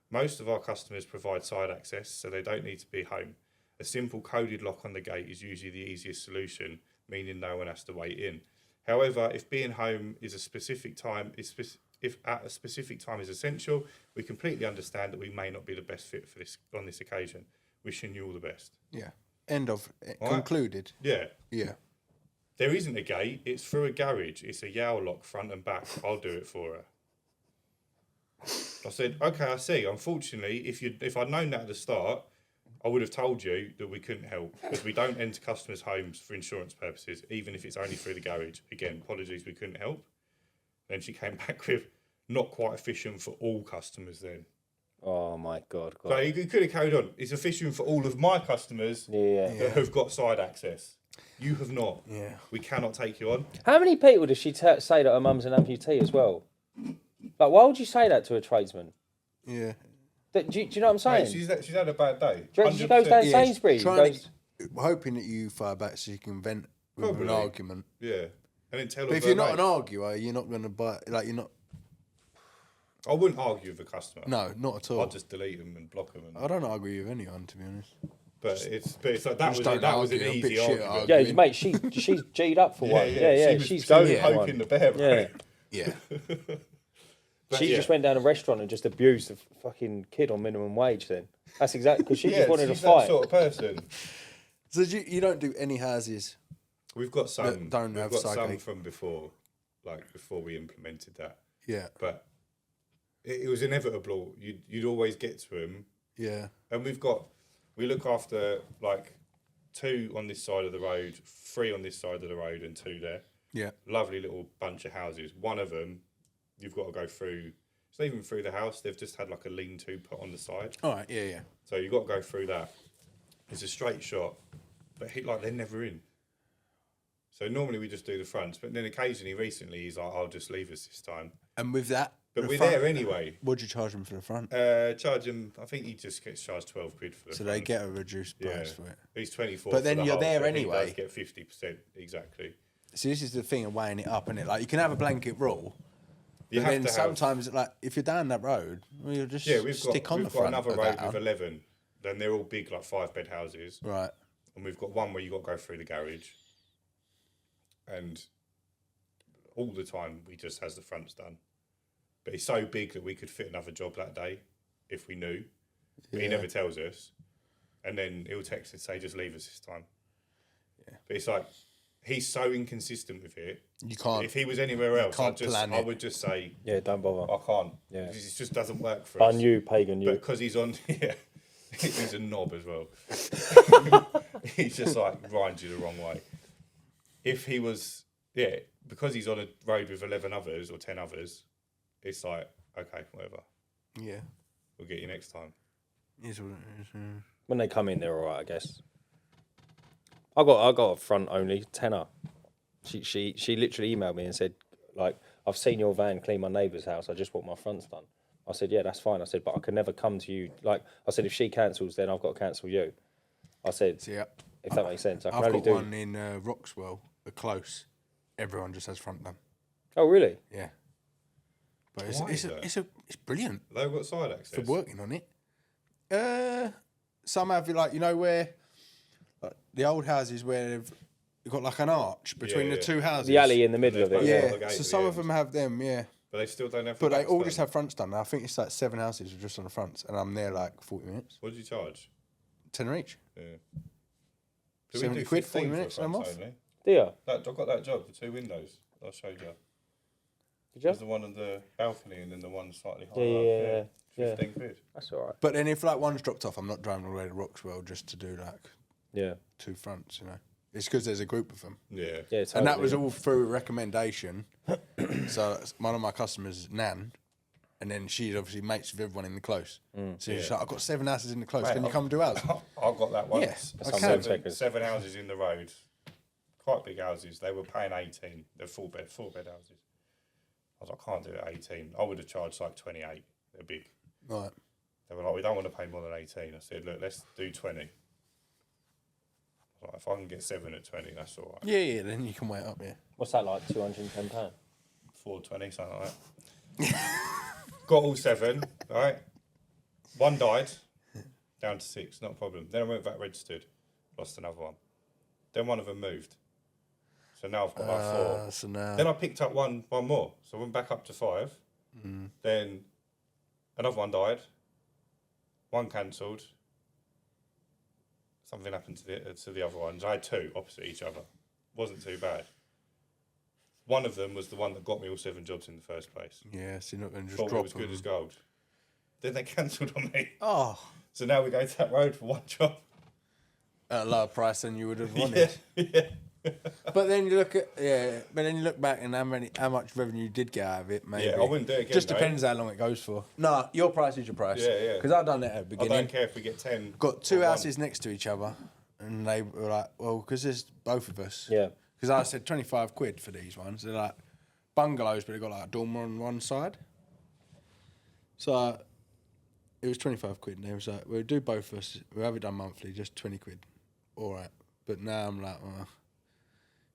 Most of our customers provide side access, so they don't need to be home. A simple coded lock on the gate is usually the easiest solution, meaning no one has to wait in. However, if being home is if at a specific time is essential, we completely understand that we may not be the best fit for this on this occasion. Wishing you all the best. Yeah. End of. All Concluded. Yeah. Yeah. There isn't a gate. It's through a garage. It's a Yale lock front and back. I'll do it for her. I said, okay, I see. Unfortunately, if I'd known that at the start, I would have told you that we couldn't help because we don't enter customers' homes for insurance purposes, even if it's only through the garage. Again, apologies, we couldn't help. Then she came back with, not quite efficient for all customers then. Oh my God. So you could have carried on. It's efficient for all of my customers that have got side access. You have not. Yeah. We cannot take you on. How many people does she say that her mum's an amputee as well? Like, why would you say that to a tradesman? Yeah. Do you know what I'm saying? Mate, she's had a bad day. Do you reckon she goes down 100%. Sainsbury's? Hoping that you fire back so you can vent with Probably. an argument. Yeah. And then tell her. But if you're not an arguer, you're not going to buy. Like you're not. I wouldn't argue with a customer. No, not at all. I'd just delete them and block them. I don't argue with anyone, to be honest. But it's like that Just was don't that was an argue, a bit easy shit argument. argument. Yeah, mate, she's G'd up for one. Yeah. She's She going was for poking one. the bear. Right? Yeah. Yeah. But She just went down a restaurant and just abused a fucking kid on minimum wage then. That's exactly, because she just wanted to she's fight. that sort of person. So you don't do any houses? We've got some. That don't We've have got some psychic. from before, like before we implemented that. Yeah. But it was inevitable. You'd always get to them. Yeah. And we look after like 2 on this side of the road, 3 on this side of the road, and 2 there. Yeah. Lovely little bunch of houses. One of them, you've got to go through. It's not even through the house. They've just had like a lean-to put on the side. All right. Yeah. Yeah. So you've got to go through that. It's a straight shot, but they're never in. So normally we just do the fronts, but then occasionally, recently, he's like, "I'll just leave us this time." And with that, But we're there anyway. What do you charge them for the front? Charge him. I think he just gets charged 12 quid for the So front. they get a reduced price for it. He's 24. But then for the you're whole, there so anyway. He does get 50% exactly. So this is the thing of weighing it up, isn't it? Like you can have a blanket rule. You But have then to have. sometimes, like, if you're down that road, well, you'll just stick on the we've got front another of road that with one. 11. Then they're all big, like 5-bed houses. Right. And we've got one where you got to go through the garage. And all the time, he just has the fronts done. But it's so big that we could fit another job that day if we knew. But he never tells us. And then he'll text and say, just leave us this time. Yeah. But it's like, he's so inconsistent with it. You can't. If he was anywhere else, plan I it. would just say, Yeah, don't bother. I can't. Yeah. It just doesn't work for us. Bun you, pagan you. But because he's on, yeah, he's a knob as well. He's just like grinds you the wrong way. If he was, because he's on a road with 11 others or 10 others, it's like, okay, whatever. Yeah. We'll get you next time. Is what it is. When they come in, they're all right, I guess. I got a front only tenner. She literally emailed me and said, like, I've seen your van clean my neighbour's house. I just want my fronts done. I said, yeah, that's fine. I said, but I can never come to you. Like, I said, if she cancels, then I've got to cancel you. I said, So, yeah. if that makes sense. I can I've only got do. one in Roxwell, the Close. Everyone just has front done. Oh, really? Yeah. But Why is that? it's brilliant They've got side access. for working on it. Some have, like, you know, where like, the old houses where they've got like an arch between the two houses. The alley in the middle of it. Yeah. Yeah. the gate So at some the of them have them, yeah. But they still don't have But they fronts all done. just have fronts done. I think it's like 7 houses just on the fronts, and I'm there like 40 minutes. What did you charge? 10 each. Yeah. Do 70 quid, 40 minutes, for and I'm fronts off. only? Do you? I've got that job, the 2 windows I showed you. Did There's you? the one on the balcony and then the one slightly higher Yeah, up. yeah. 15 quid. That's all right. But then if like one's dropped off, I'm not driving all the way to Roxwell just to do like Yeah. 2 fronts, you know. It's because there's a group of them. Yeah. Yeah, totally. And that was all through a recommendation. So one of my customers, Nan, and then she's obviously mates with everyone in the Close. So she's like, I've got 7 houses in the Close. Mate, Can you come and do ours? I got that once. Yeah, I can. 7 houses in the road. Quite big houses. They were paying 18. They're 4-bed houses. I was like, I can't do it at 18. I would have charged like 28. They're big. Right. They were like, we don't want to pay more than 18. I said, look, let's do 20. I was like, if I can get 7 at 20, that's all right. Yeah, then you can wait up, yeah. What's that like? £210? 420, something like that. Got all 7, right? One died, down to 6, not a problem. Then I went back registered, lost another one. Then one of them moved. So now I've got like 4. So now... Then I picked up one more. So I went back up to 5. Then another one died. One cancelled. Something happened to the other ones. I had 2 opposite each other. Wasn't too bad. One of them was the one that got me all 7 jobs in the first place. Yeah, so you're not going to just Thought it drop was good them. as gold. Then they cancelled on me. Oh, So now we're going to that road for one job. at a lower price than you would have wanted. Yeah. But then you look at but then you look back and how much revenue you did get out of it. Maybe Yeah, I wouldn't do it again, Just though. depends how long it goes for. No, your price is your price. Yeah, yeah. Because I've done it at the I beginning. don't care if we get 10. Got 2 or 1. houses next to each other, and they were like, "Well, because there's both of us." Yeah. Because I said 25 quid for these ones. They're like bungalows, but they got like a dormer on one side. So it was 25 quid, and they was like, "We'll do both of us. We'll have it done monthly, just 20 quid." All right. But now I'm like, well,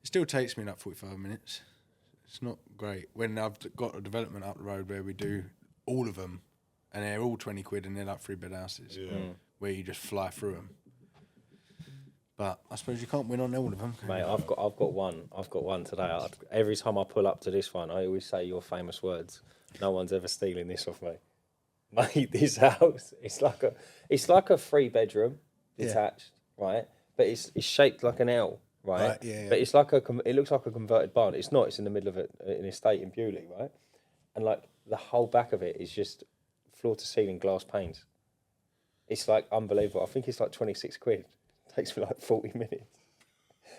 it still takes me like 45 minutes. It's not great. When I've got a development up the road where we do all of them, and they're all 20 quid, and they're like 3-bed houses, where you just fly through them. But I suppose you can't win on all of them. Mate, I've got one today. Every time I pull up to this one, I always say your famous words. No one's ever stealing this off me. Mate, this house, it's like a 3-bedroom detached, right? But it's shaped like an L, right? Right, yeah. But it's like it looks like a converted barn. It's not. It's in the middle of an estate in Bewley, right? And like the whole back of it is just floor to ceiling glass panes. It's like unbelievable. I think it's like 26 quid. It takes me like 40 minutes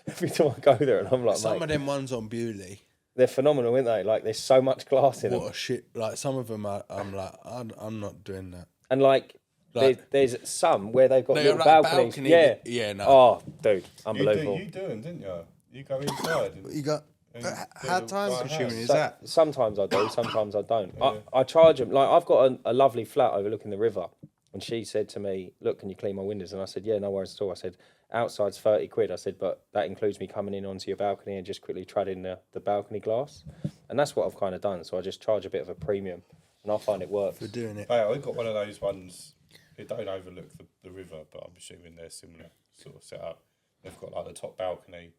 every time I go there, and I'm like, Some mate, of them ones on Bewley, they're phenomenal, aren't they? Like there's so much glass in them. what a shit. Like some of them, I'm like, I'm not doing that. And like, Like- there's some where they've got They little got, like, balconies. balcony Yeah. that- yeah, no. Oh, dude, unbelievable. You doing, didn't you? You go inside. You got and how do the time right consuming house. is that? Sometimes I do, sometimes I don't. Yeah. I charge them. Like, I've got a lovely flat overlooking the river, and she said to me, "Look, can you clean my windows?" And I said, "Yeah, no worries at all." I said, "Outside's 30 quid." I said, "But that includes me coming in onto your balcony and just quickly treading the balcony glass." And that's what I've kind of done. So I just charge a bit of a premium, and I find it works. For doing it. Hey, I've got one of those ones. They don't overlook the river, but I'm assuming they're similar sort of setup. They've got like the top balcony,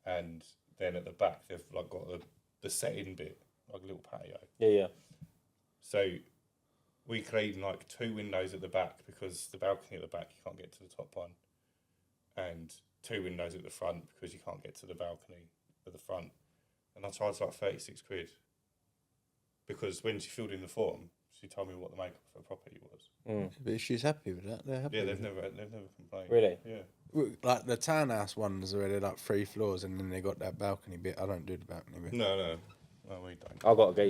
and then at the back they've like got the set-in bit, like a little patio. Yeah. So we clean like 2 windows at the back because the balcony at the back you can't get to the top one, and 2 windows at the front because you can't get to the balcony at the front. And I charged like 36 quid because when she filled in the form, she told me what the makeup of her property was. But she's happy with that. They're happy. Yeah, with they've never complained. Really? Yeah. Like the townhouse ones are already like 3 floors, and then they got that balcony bit. I don't do the balcony bit. No, we don't.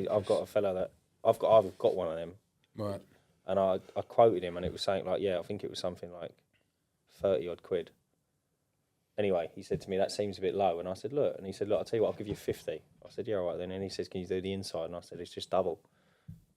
I've got a fella that I've got one of them, Right. and I quoted him, and it was saying like, I think it was something like 30 odd quid. Anyway, he said to me, that seems a bit low. And I said, look. And he said, look, I'll tell you what, I'll give you 50. I said, yeah, all right then. And he says, can you do the inside? And I said, it's just double.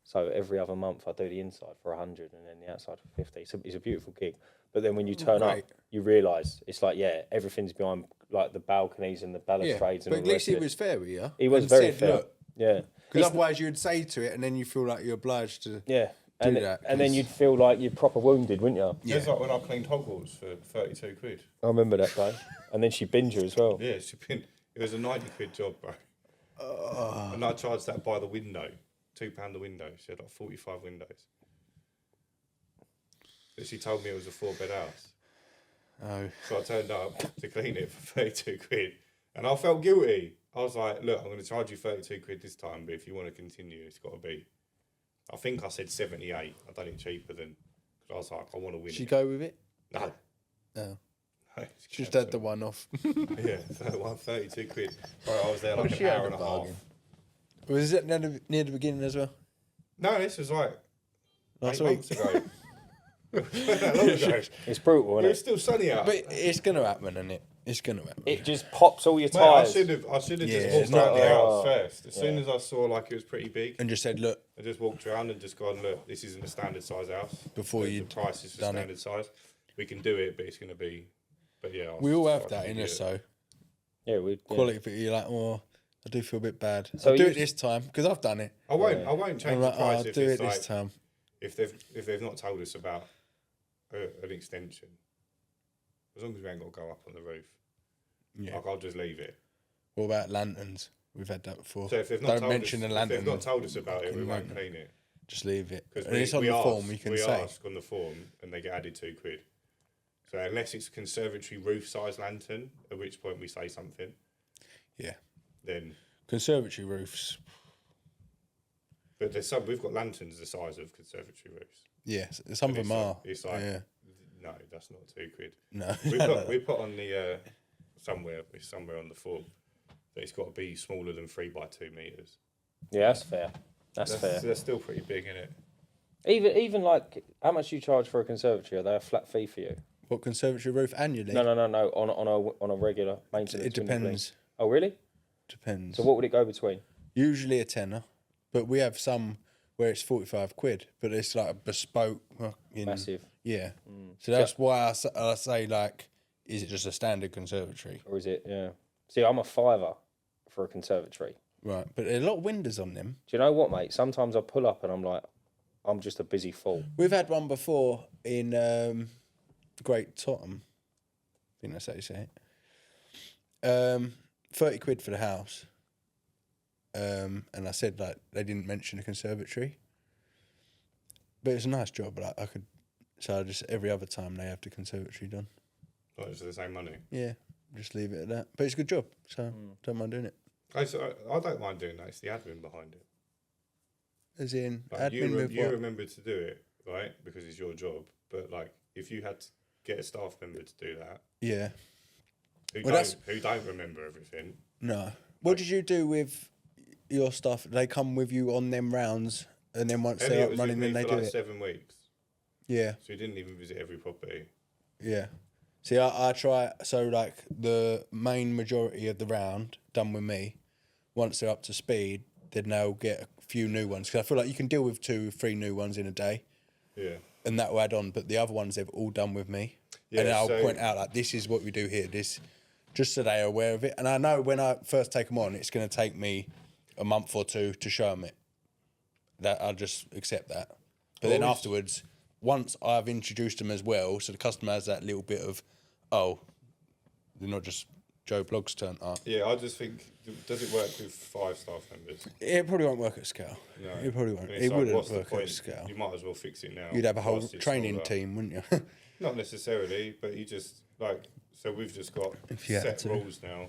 So every other month I do the inside for 100 and then the outside for 50. So it's a beautiful gig. But then when you turn up, you realise it's like, everything's behind like the balconies and the balustrades and all but the at rest least he of it. was fair with you. He was and very said, fair. Look, yeah. because otherwise you'd say to it, and then you feel like you're obliged to. Yeah. Do And, that, and then you'd feel like you're proper wounded, wouldn't you? Yeah. It's like when I cleaned Hogwarts for 32 quid. I remember that day. And then she binged you as well. Yeah, it was a 90 quid job, bro. And I charged that by the window. £2 the window. She had like 45 windows. But she told me it was a 4-bed house. Oh. So I turned up to clean it for 32 quid. And I felt guilty. I was like, look, I'm going to charge you 32 quid this time, but if you want to continue, it's got to be. I think I said 78. I done it cheaper than. Because I was like, I want to win. Should you go with it? No. No. No, Just had the one off. Yeah, so 132 quid. Bro, I was there like an hour and a half. Was it near the beginning as well? No, this was like Last 8 week. months ago. That long ago. It's brutal, It isn't was it? still sunny out. But it's going to happen, isn't it? It's going to happen. It just pops all your Mate, I tyres. should have Yeah, just it's walked not around the there. house first. As soon as I saw like it was pretty big, And just said, look, I just walked around and just gone, look, this isn't a standard size house. Before the you'd price is for done it. standard size. We can do it, but it's going to be. But yeah, we all have that in us, so Yeah, we quality, but you're like, oh, I do feel a bit bad. So I'll do you- it this time, because I've done it. I won't change I'm the like, oh, price I'll if do it's it like this time. if they've not told us about an extension. As long as we ain't got to go up on the roof, Yeah. like, I'll just leave it. What about lanterns? We've had that before. So if they've not Don't told mention us, the lantern. if they've not told us about it, we fucking won't lantern. clean it. Just leave it. Because And it's on the form, you can we say. ask on the form, and they get added 2 quid. So unless it's conservatory roof size lantern, at which point we say something, Yeah. then. Conservatory roofs. But there's some we've got lanterns the size of conservatory roofs. Yeah, some of And them are. It's like yeah. no, that's not 2 quid. No. We put on the somewhere on the form that it's got to be smaller than 3 by 2 meters. Yeah, that's fair. That's fair. That's still pretty big, isn't it? Even like, how much you charge for a conservatory? Are they a flat fee for you? What, conservatory roof annually? No. On a regular maintenance. It depends. Oh, really? Depends. So what would it go between? Usually a tenner, but we have some where it's 45 quid, but it's like a bespoke. Massive. Yeah. So that's why I say, like, is it just a standard conservatory? Or is it, yeah. See, I'm a £5 for a conservatory. Right, but there are a lot of windows on them. Do you know what, mate? Sometimes I pull up and I'm like, I'm just a busy fool. We've had one before in Great Tottenham. I think that's how you say it. 30 quid for the house. And I said, like, they didn't mention a conservatory. But it's a nice job. Like, so I just, every other time they have the conservatory done. Like, it's the same money. Yeah, just leave it at that. But it's a good job, so don't mind doing it. I don't mind doing that. It's the admin behind it. As in, Like, admin with you what? remember to do it, right? Because it's your job. But like, if you had to get a staff member to do that, Yeah. who Well, don't remember everything. No. What did you do with your stuff? They come with you on them rounds, and then once they're Elliot up was running, with then me they for do like it. 7 weeks, Yeah, so he didn't even visit every property. yeah. See, I try, so like the main majority of the round done with me, once they're up to speed, then they'll get a few new ones. Because I feel like you can deal with 2 or 3 new ones in a day. Yeah. And that will add on. But the other ones, they've all done with me. Yeah, and then I'll so- point out, like, this is what we do here. This, just so they are aware of it. And I know when I first take them on, it's going to take me a month or 2 to show them it. That I'll just accept that. But then Always- afterwards, once I've introduced them as well, so the customer has that little bit of, oh, they're not just Joe Blogg's turn up. Yeah, I just think, does it work with 5 staff members? It probably won't work at scale. No. It probably won't. And it's It like, wouldn't what's the work point? at scale. You might as well fix it now. You'd have a whole whilst it's training older. team, wouldn't you? Not necessarily, but you just, like, so we've just got If you had set to. rules now.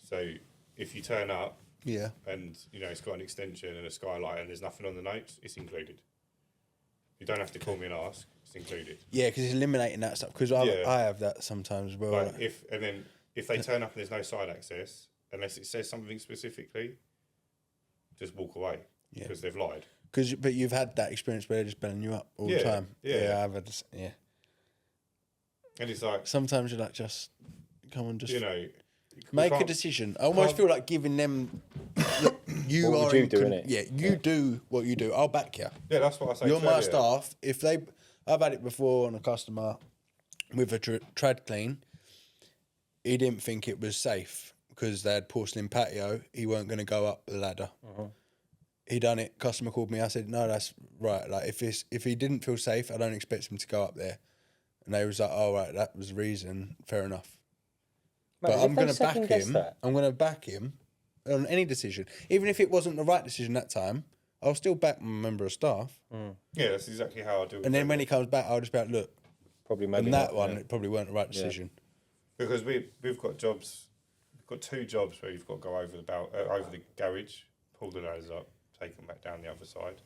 So if you turn up Yeah. and, you know, it's got an extension and a skylight and there's nothing on the notes, it's included. You don't have to call me and ask, it's included. Yeah, because it's eliminating that stuff. Because Yeah. I have that sometimes as well. Like like- if they turn up and there's no side access, unless it says something specifically, just walk away Yeah. because they've lied. But you've had that experience where they're just belling you up all the Yeah, time. yeah. I've had this, yeah. And it's like, Sometimes you're like, just come on, just you know, make a can't- decision. I almost can't- feel like giving them. Look, you What would are you in do, innit? Yeah, you do what you do. I'll back you. Yeah, that's what I say. You're to my earlier. staff. If they, I've had it before on a customer with a trad clean. He didn't think it was safe because they had porcelain patio. He weren't going to go up the ladder. He done it. Customer called me. I said, no, that's right. Like if he didn't feel safe, I don't expect him to go up there. And they was like, oh right, that was the reason. Fair enough. Mate, But if I'm they going to back second-guess him. that- I'm going to back him on any decision, even if it wasn't the right decision that time. I'll still back my member of staff. Yeah, that's exactly how I do it. And then when he comes back, I'll just be like, look, Probably maybe and that not, one, yeah. it probably weren't the right decision. because we've got jobs, we've got 2 jobs where you've got to go over the garage, pull the ladders up, take them back down the other side.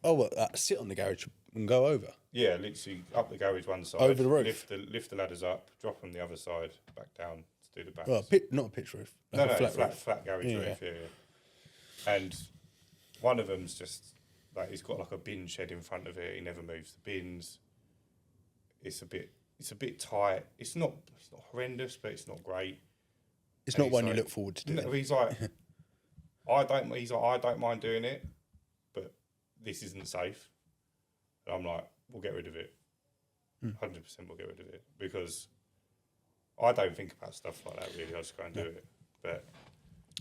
Oh, what? Sit on the garage and go over. Yeah, literally up the garage one side, Over the roof? lift the ladders up, drop them the other side, back down to do the backs. Well, not a pitch roof. No, like a roof. flat garage Yeah. roof. Yeah. And one of them's just like he's got like a bin shed in front of it. He never moves the bins. It's a bit tight. It's not horrendous, but it's not great. It's And not he's one you like- look forward to No, doing. he's like, I don't mind doing it, but this isn't safe. And I'm like, we'll get rid of it. 100% we'll get rid of it because I don't think about stuff like that really. I just go and do it. But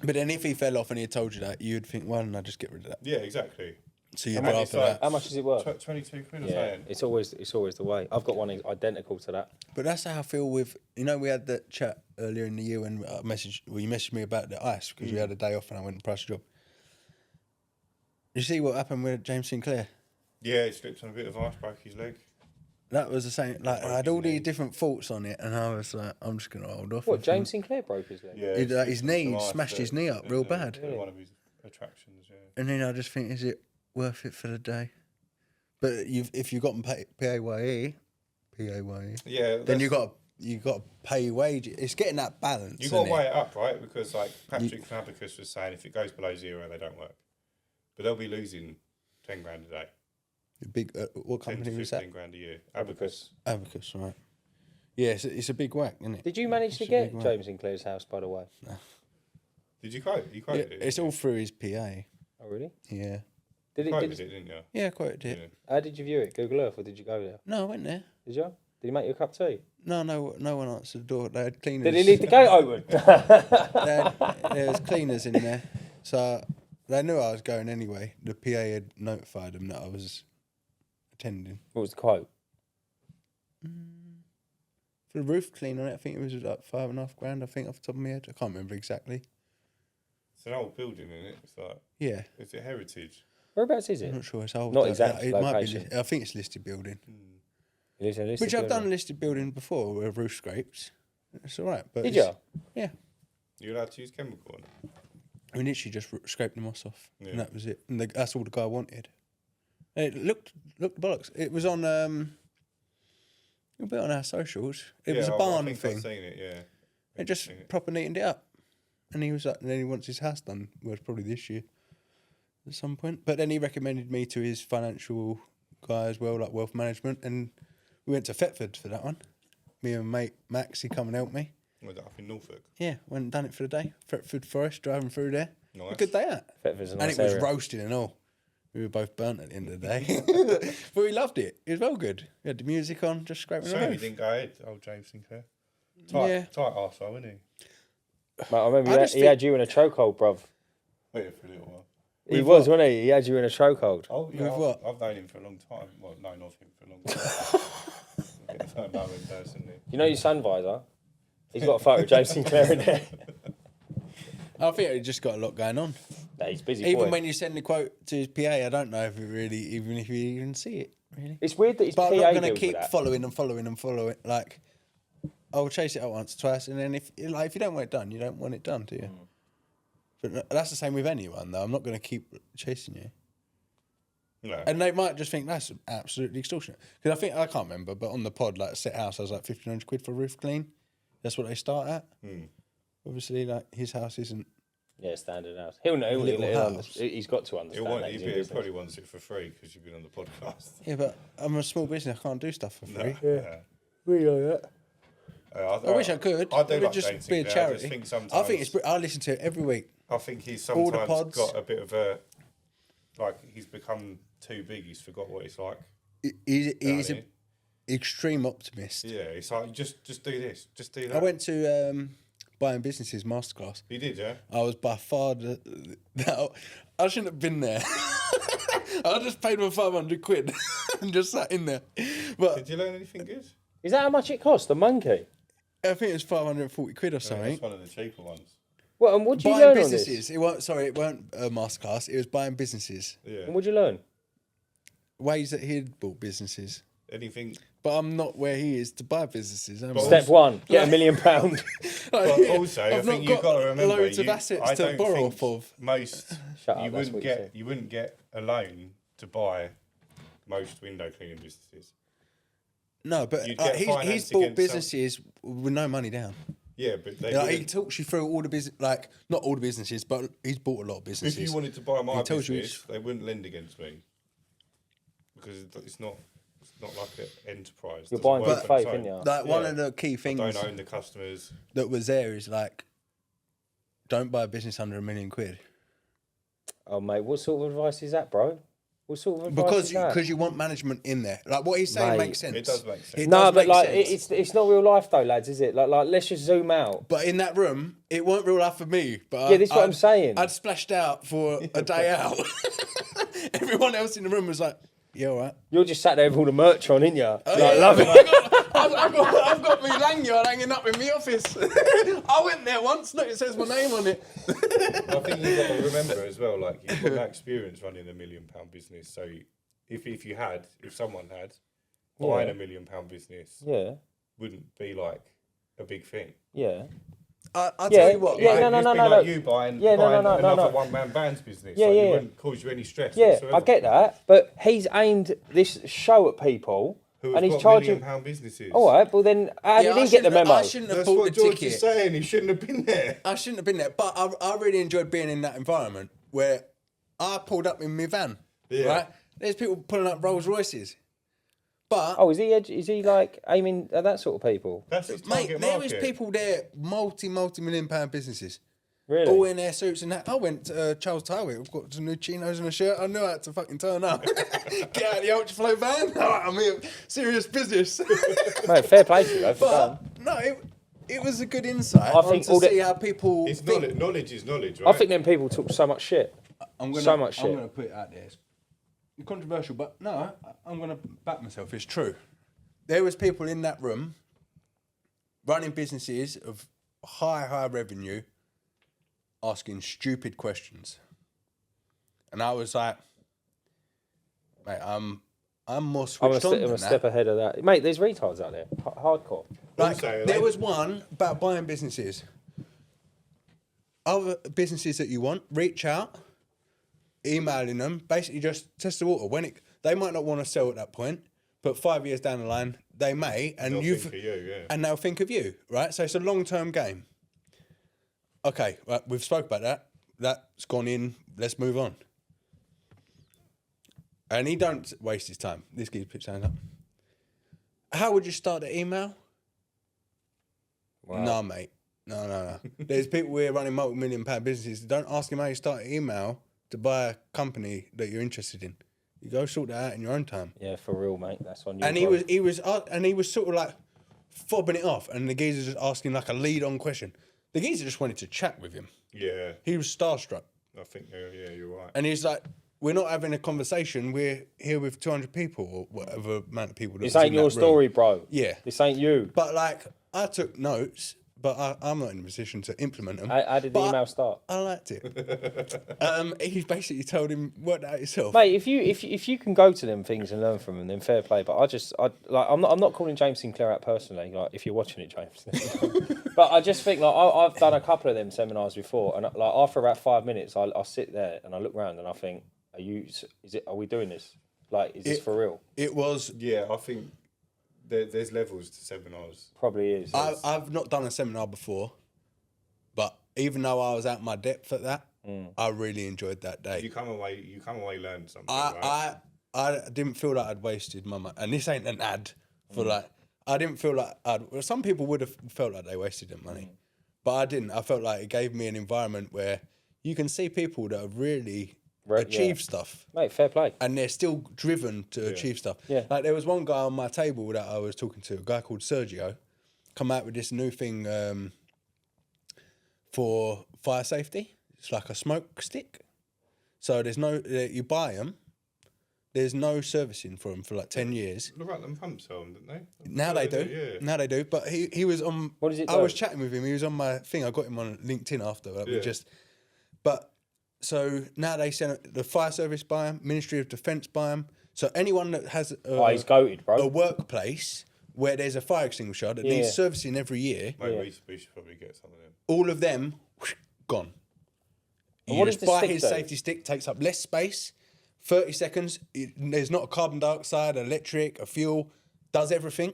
But then if he fell off and he had told you that, you'd think, why didn't I just get rid of that? yeah, exactly. So you'd And go it's after like- that. How much is it worth? 22 quid or Yeah, something. it's always the way. I've got one identical to that. But that's how I feel with, we had that chat earlier in the year when you messaged me about the ice because you had a day off and I went and priced a job. You see what happened with James Sinclair? Yeah, he slipped on a bit of ice, broke his leg. That was the same. Like I had all these different thoughts on it, and I was like, I'm just gonna hold off. What, James Sinclair broke his leg? Yeah, His slipped his on knee some ice smashed his that- knee up real bad. One of his attractions, yeah. And then I just think, is it worth it for the day? But if you've got PAYE, Yeah, then you got to pay wage. It's getting that balance. you got to innit? weigh it up, right? Because like Patrick from Abacus was saying, if it goes below 0, they don't work. But they'll be losing 10 grand a day. The big what 10 company to was 15 that? grand a year. Abacus. Abacus, right? Yeah, it's a big whack, isn't it? Did you manage to It's a get big whack. James Sinclair's house, by the way? Did you quote? You Yeah, quoted it. it's all through his PA. Oh, really? Yeah, Did it? quoted Did, it, didn't you? yeah, I quoted it. Yeah. how did you view it? Google Earth, or did you go there? No, I went there. Did you? Did he make you a cup of tea? No one answered the door. They had cleaners. Did he leave the gate open? There was cleaners in there, so they knew I was going anyway. The PA had notified them that I was attending. What was the quote? For the roof clean on it, I think it was like $5.5 grand. I think off the top of my head, I can't remember exactly. It's an old building, isn't it? It's like, Yeah, is it heritage? Whereabouts is I'm it? not sure it's old. Not exact It might be. location. I think it's listed building, He lives in a listed which I've building. done listed building before with roof scrapes. It's all right, but Did it's- you? Yeah, You're allowed to use chemical on it? we literally just scraped the moss off, Yeah. and that was it. And that's all the guy wanted. And it looked bollocks. It was on a bit on our socials. It was a I barn think thing. I've seen it, yeah. It just Seen it. proper neatened it up. And he was like, and then he wants his house done. Well, it's probably this year at some point. But then he recommended me to his financial guy as well, like wealth management. And we went to Thetford for that one. me and mate Max, he come and helped me. Was that up in Norfolk? Yeah, went and done it for the day. Thetford Forest, driving through there. Nice. A good day out. Thetford's a And nice it was area. roasting and all. We were both burnt at the end of the day. But we loved it. It was well good. We had the music on, just scraping the Shame he roof. didn't go ahead, old James Sinclair. Yeah. Tight arsehole, isn't he? Mate, I remember I just he had you in a chokehold, bruv. Waited for a little while. He With was, what? wasn't he? He had you in a chokehold. Oh, yeah, With what? I've known him for a long time. Well, known of him for a long time. I don't know him personally. You know your sun visor? He's got a photo of James Sinclair in there. I think he just got a lot going on. Nah, he's busy. Even boy. when you send the quote to his PA, I don't know if it really, even if you even see it, really. It's weird that his But PA I'm not going to deals keep with that. following. Like, I'll chase it out once, twice, and then if you don't want it done, you don't want it done, do you? But that's the same with anyone, though. I'm not going to keep chasing you. No. And they might just think that's absolutely extortionate. Because I can't remember, but on the pod, like, set house, I was like, 1,500 quid for a roof clean. That's what they start at. Obviously, like, his house isn't. Yeah, standard house. He'll know. Little house. He's got to understand that. He's in business. Probably wants it for free because you've been on the podcast. Yeah, but I'm a small business. I can't do stuff for free. We know that. I wish I could. I do It would like just James be a Sinclair. charity. I just think sometimes. I think I listen to it every week. I think he's all the sometimes pods. got a bit of a. Like, he's become too big. He's forgot what it's like. He's Down an extreme optimist. Yeah, it's like, just do this. Just do that. I went to Buying Businesses masterclass. You did, yeah? I was by far I shouldn't have been there. I just paid my 500 quid and just sat in there. But Did you learn anything good? Is that how much it cost? The monkey? I think it was 540 quid or something. That's one of the cheaper ones. Well, and what did you Buying learn businesses. on It weren't a masterclass. It was buying businesses. Yeah. this? And what did you learn? Ways that he'd bought businesses. Anything. But I'm not where he is to buy businesses. am I? Step one, get £1 million. But also, I I've think not you've got to remember. loads of assets I to don't borrow think off of. Most Shut up, that's what you said. you wouldn't get a loan to buy most window cleaning businesses. No, but You'd get he's finance bought against businesses with no money down. Yeah, but they Like, he wouldn't- talks you through all the business, like not all the businesses, but he's bought a lot of businesses. if you wanted to buy my He tells you business, they wouldn't lend against me because it's not like an enterprise. You're Doesn't buying work good on its faith, own. innit? Like one Yeah. of the key I things don't own the customers. that was there is like, don't buy a business under £1 million quid Oh, mate, what sort of advice is that, bro? What sort of advice is that? because you want management in there. Like what he's saying Mate. makes sense. It does make sense. It No, does but make like sense. it's not real life though, lads, is it? Like let's just zoom out. But in that room, it weren't real life for me. But Yeah, this is what I'm saying. I'd splashed out for a day out. Everyone else in the room was like, "Yeah, all right." You're just sat there with all the merch on, ain't you? Yeah, love it. I've got my lanyard hanging up in my office. I went there once. Look, it says my name on it. I think you've got to remember as well, like you've got that experience running £1 million business. So if someone had buying £1 million business, Yeah, wouldn't be like a big thing. yeah. I'll Yeah, tell you what. yeah, like, no, It'd be no. like you buying another one-man band's business. Yeah, like, yeah. It wouldn't cause you any stress Yeah, whatsoever. I get that, but he's aimed this show at people, Who and have he's got £1 charging. million businesses. All right, well then, how Yeah, did he get the memo? I shouldn't have That's bought what the George ticket. is saying. He shouldn't have been there. I shouldn't have been there, but I really enjoyed being in that environment where I pulled up in my van. Yeah. Right, there's people pulling up Rolls Royces, but Oh, is he like aiming at that sort of people? That's his mate, target there market. is people there, multi-million pound businesses. Really? All in their suits and that. I went to Charles Target. I've got some new chinos and a shirt. I knew I had to fucking turn up. Get out of the Ultraflow van. All right, I'm here. Serious business. Mate, fair play to you, though. For done. But no, it was a good insight I think to all the- see how people It's think. knowledge is knowledge, right? I think them people talk so much shit. I'm gonna, so much shit. I'm going to put it out there. It's controversial, but no, I'm going to back myself. It's true. There was people in that room running businesses of high revenue, asking stupid questions, and I was like, mate, I'm more switched on I'm than a step that. ahead of that. Mate, there's retards out there. Hardcore. Like, Also, there was one about buying businesses. Other businesses that you want, reach out, emailing them, basically just test the water. They might not want to sell at that point, but 5 years down the line, they may, and They'll you've think of you, yeah. and they'll think of you, right? So it's a long-term game. Okay, well, we've spoke about that. That's gone in. Let's move on. And he don't waste his time. This geezer puts his hand up. How would you start the email? Wow. No, mate. No. There's people here running multi-million-pound businesses. Don't ask him how you start an email to buy a company that you're interested in. You go sort that out in your own time. Yeah, for real, mate. That's on you. And he was sort of like fobbing it off, and the geezer just asking like a lead-on question. The geezer just wanted to chat with him. Yeah, He was starstruck, I think you're right. and he's like, "We're not having a conversation. We're here with 200 people or whatever amount of people." This ain't your story, bro. Yeah. This ain't you. But like, I took notes, but I'm not in a position to implement them. How did the But email start? I liked it. He basically told him, "Work that out yourself." Mate, if you can go to them things and learn from them, then fair play. But I'm not calling James Sinclair out personally. Like, if you're watching it, James. But I just think like I've done a couple of them seminars before, and like after about 5 minutes, I sit there and I look around and I think, are we doing this? Like, is this for real? It was. Yeah, I think there's levels to seminars. Probably is. I've not done a seminar before, but even though I was out my depth at that, I really enjoyed that day. You come away learn something. Right? I didn't feel like I'd wasted my money, and this ain't an ad for like. I didn't feel like some people would have felt like they wasted their money, but I didn't. I felt like it gave me an environment where you can see people that have really achieved stuff. Mate, fair play. And they're still driven to achieve stuff. Yeah. Like there was one guy on my table that I was talking to, a guy called Sergio, come out with this new thing for fire safety. It's like a smoke stick. So there's no, you buy them. There's no servicing for them for like 10 years. Look at them pumps on, didn't they? Now they do. Yeah. Now they do. But he was on. What does it I do? was chatting with him. He was on my thing. I got him on LinkedIn after. Like, Yeah. But so now they send the fire service buy them, Ministry of Defence buy them. So anyone that has He's goated, bro. a workplace where there's a fire extinguisher that needs servicing every year, Mate, we should probably get some of them. all of them gone. And You what just does the buy stick his do? safety stick, takes up less space, 30 seconds. There's not a carbon dioxide, electric, a fuel, does everything.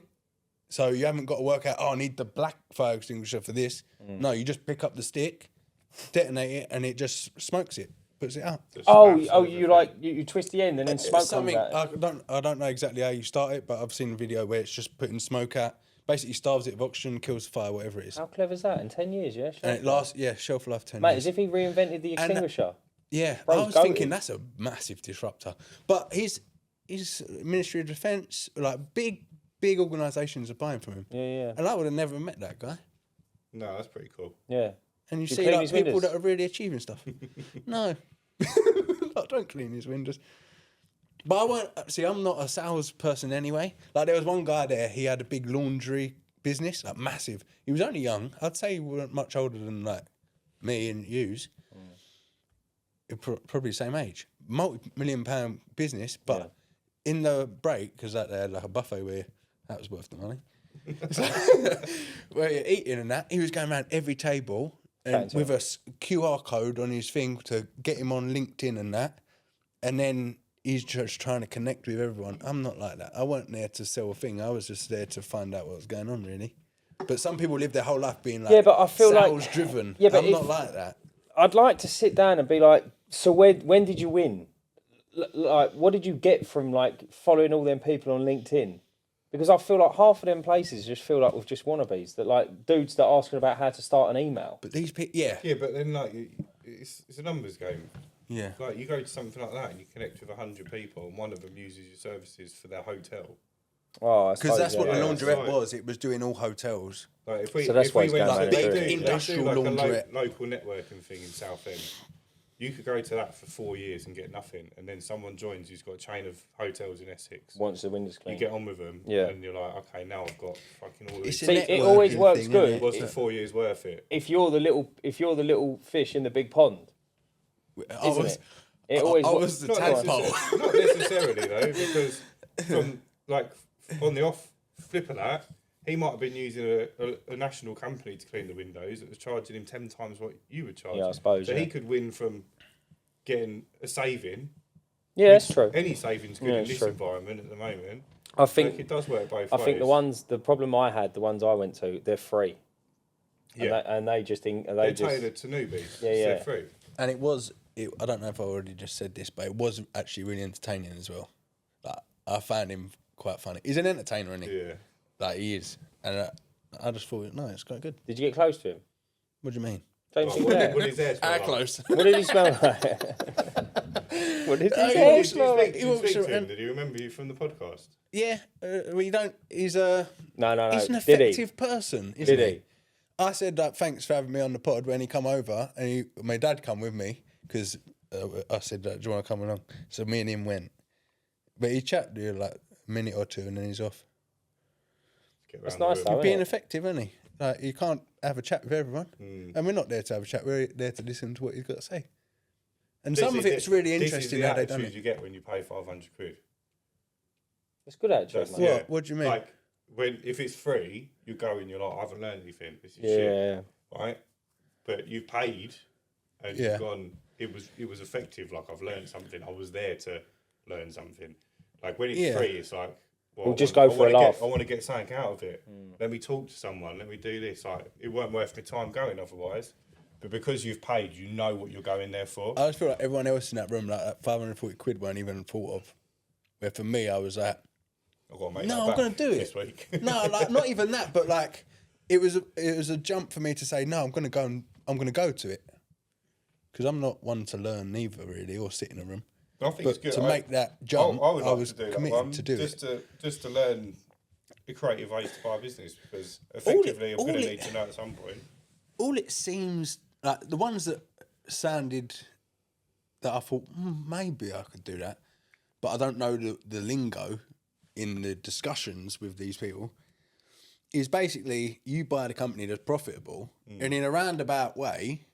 So you haven't got to work out, I need the black fire extinguisher for this. No, you just pick up the stick, detonate it, and it just smokes it, puts it out. Just Oh, absolutely you like you twist the end and then smoke comes out. I don't know exactly how you start it, but I've seen a video where it's just putting smoke out, basically starves it of oxygen, kills the fire, whatever it is. How clever is that? In 10 years, yeah. And it lasts, shelf life 10 Mate, years. as if he reinvented the extinguisher. Yeah, Bro's I was goated. thinking that's a massive disruptor. But his Ministry of Defence, like big organisations are buying from him. Yeah. And I would have never met that guy. No, that's pretty cool. Yeah. And you You see clean like his people windows? that are really achieving stuff. No. I don't clean his windows. But I'm not a salesperson anyway. Like there was one guy there, he had a big laundry business, like massive. He was only young. I'd say he wasn't much older than like me and yous. Probably the same age. Multi-million-pound business, but in the break, because they had like a buffet where that was worth the money. Where you're eating and that, he was going around every table and with a QR code on his thing to get him on LinkedIn and that. And then he's just trying to connect with everyone. I'm not like that. I wasn't there to sell a thing. I was just there to find out what was going on, really. But some people live their whole life being like but I feel like- sales-driven. Yeah, but I'm not like that. I'd like to sit down and be like, so when did you win? Like, what did you get from like following all them people on LinkedIn? Because I feel like half of them places just feel like with just wannabes that like dudes that are asking about how to start an email. But these people, yeah. Yeah, but then like it's a numbers game. Yeah. Like you go to something like that and you connect with 100 people, and one of them uses your services for their hotel. Oh, Because that's what the Yeah, laundrette right. was. It was doing all hotels. Like if we, So that's if why we it's went going to around they and do, doing it. Industrial they do like laundrette. a local networking thing in Southend. You could go to that for 4 years and get nothing, and then someone joins who's got a chain of hotels in Essex. Once the windows You clean. get on with them, Yeah. and you're like, okay, now I've got fucking all It's these. a See, it always networking works thing, good. innit? It was the 4 years worth it. If you're the little fish in the big pond, I isn't was, it? It always I works. was the Not, tadpole. not necessarily though, because from like on the off flip of that, he might have been using a national company to clean the windows that was charging him 10 times what you would charge. Yeah, I suppose, So yeah. he could win from getting a saving. Yeah, that's true. Any saving's good Yeah, in it's this true. environment at the moment. I Like, think it does work both I ways. think the problem I had, the ones I went to, they're free. Yeah. And they just think they're just tailored to newbies. Yeah, so yeah. free. And I don't know if I already just said this, but it was actually really entertaining as well. Like, I found him quite funny. He's an entertainer, isn't he? Yeah. Like, he is. And I just thought, no, it's quite good. Did you get close to him? What do you mean? James What Sinclair. did his hair smell like? Close. What did he smell like? What did he Did say? you speak He to walks him? around- Did he remember you from the podcast? Yeah, we don't. He's No. he's an Did he? effective person, isn't Did he? he? I said thanks for having me on the pod when he come over, and my dad come with me because I said, do you want to come along? So me and him went, but he chatted to you like a minute or two, and then he's off. Get That's round the nice room. though, isn't Being it? effective, isn't he? Like you can't have a chat with everyone, and we're not there to have a chat. We're there to listen to what he's got to say. And This some is of it's really this is interesting the how they done attitude it. you get when you pay 500 quid. It's good attitude, That's- mate. What do you mean? Like, if it's free, you go and you're like, I haven't learned anything. This is Yeah. shit. Right? But you've paid and Yeah. you've gone, it was effective. Like, I've learned something. I was there to learn something. Like, when it's Yeah. free, it's like, well, We'll I just want- go for a I wanna laugh. I want to get something out of it. Let me talk to someone. Let me do this. Like, it weren't worth my time going otherwise. But because you've paid, you know what you're going there for. I just feel like everyone else in that room, like that 540 quid, weren't even thought of. Where for me, I was like, I've got to make no, that I'm back going to do this it. week. No, like not even that, but like it was a jump for me to say no. I'm going to go to it because I'm not one to learn either really or sit in a room. I think But it's good. to make that jump, I would like was to do that committed one, to do just it. just to learn the creative ways to buy a business because effectively I'm all going to it- need to know at some point. All it seems like the ones that sounded that I thought maybe I could do that, but I don't know the lingo in the discussions with these people. Is basically you buy the company that's profitable, and in a roundabout way,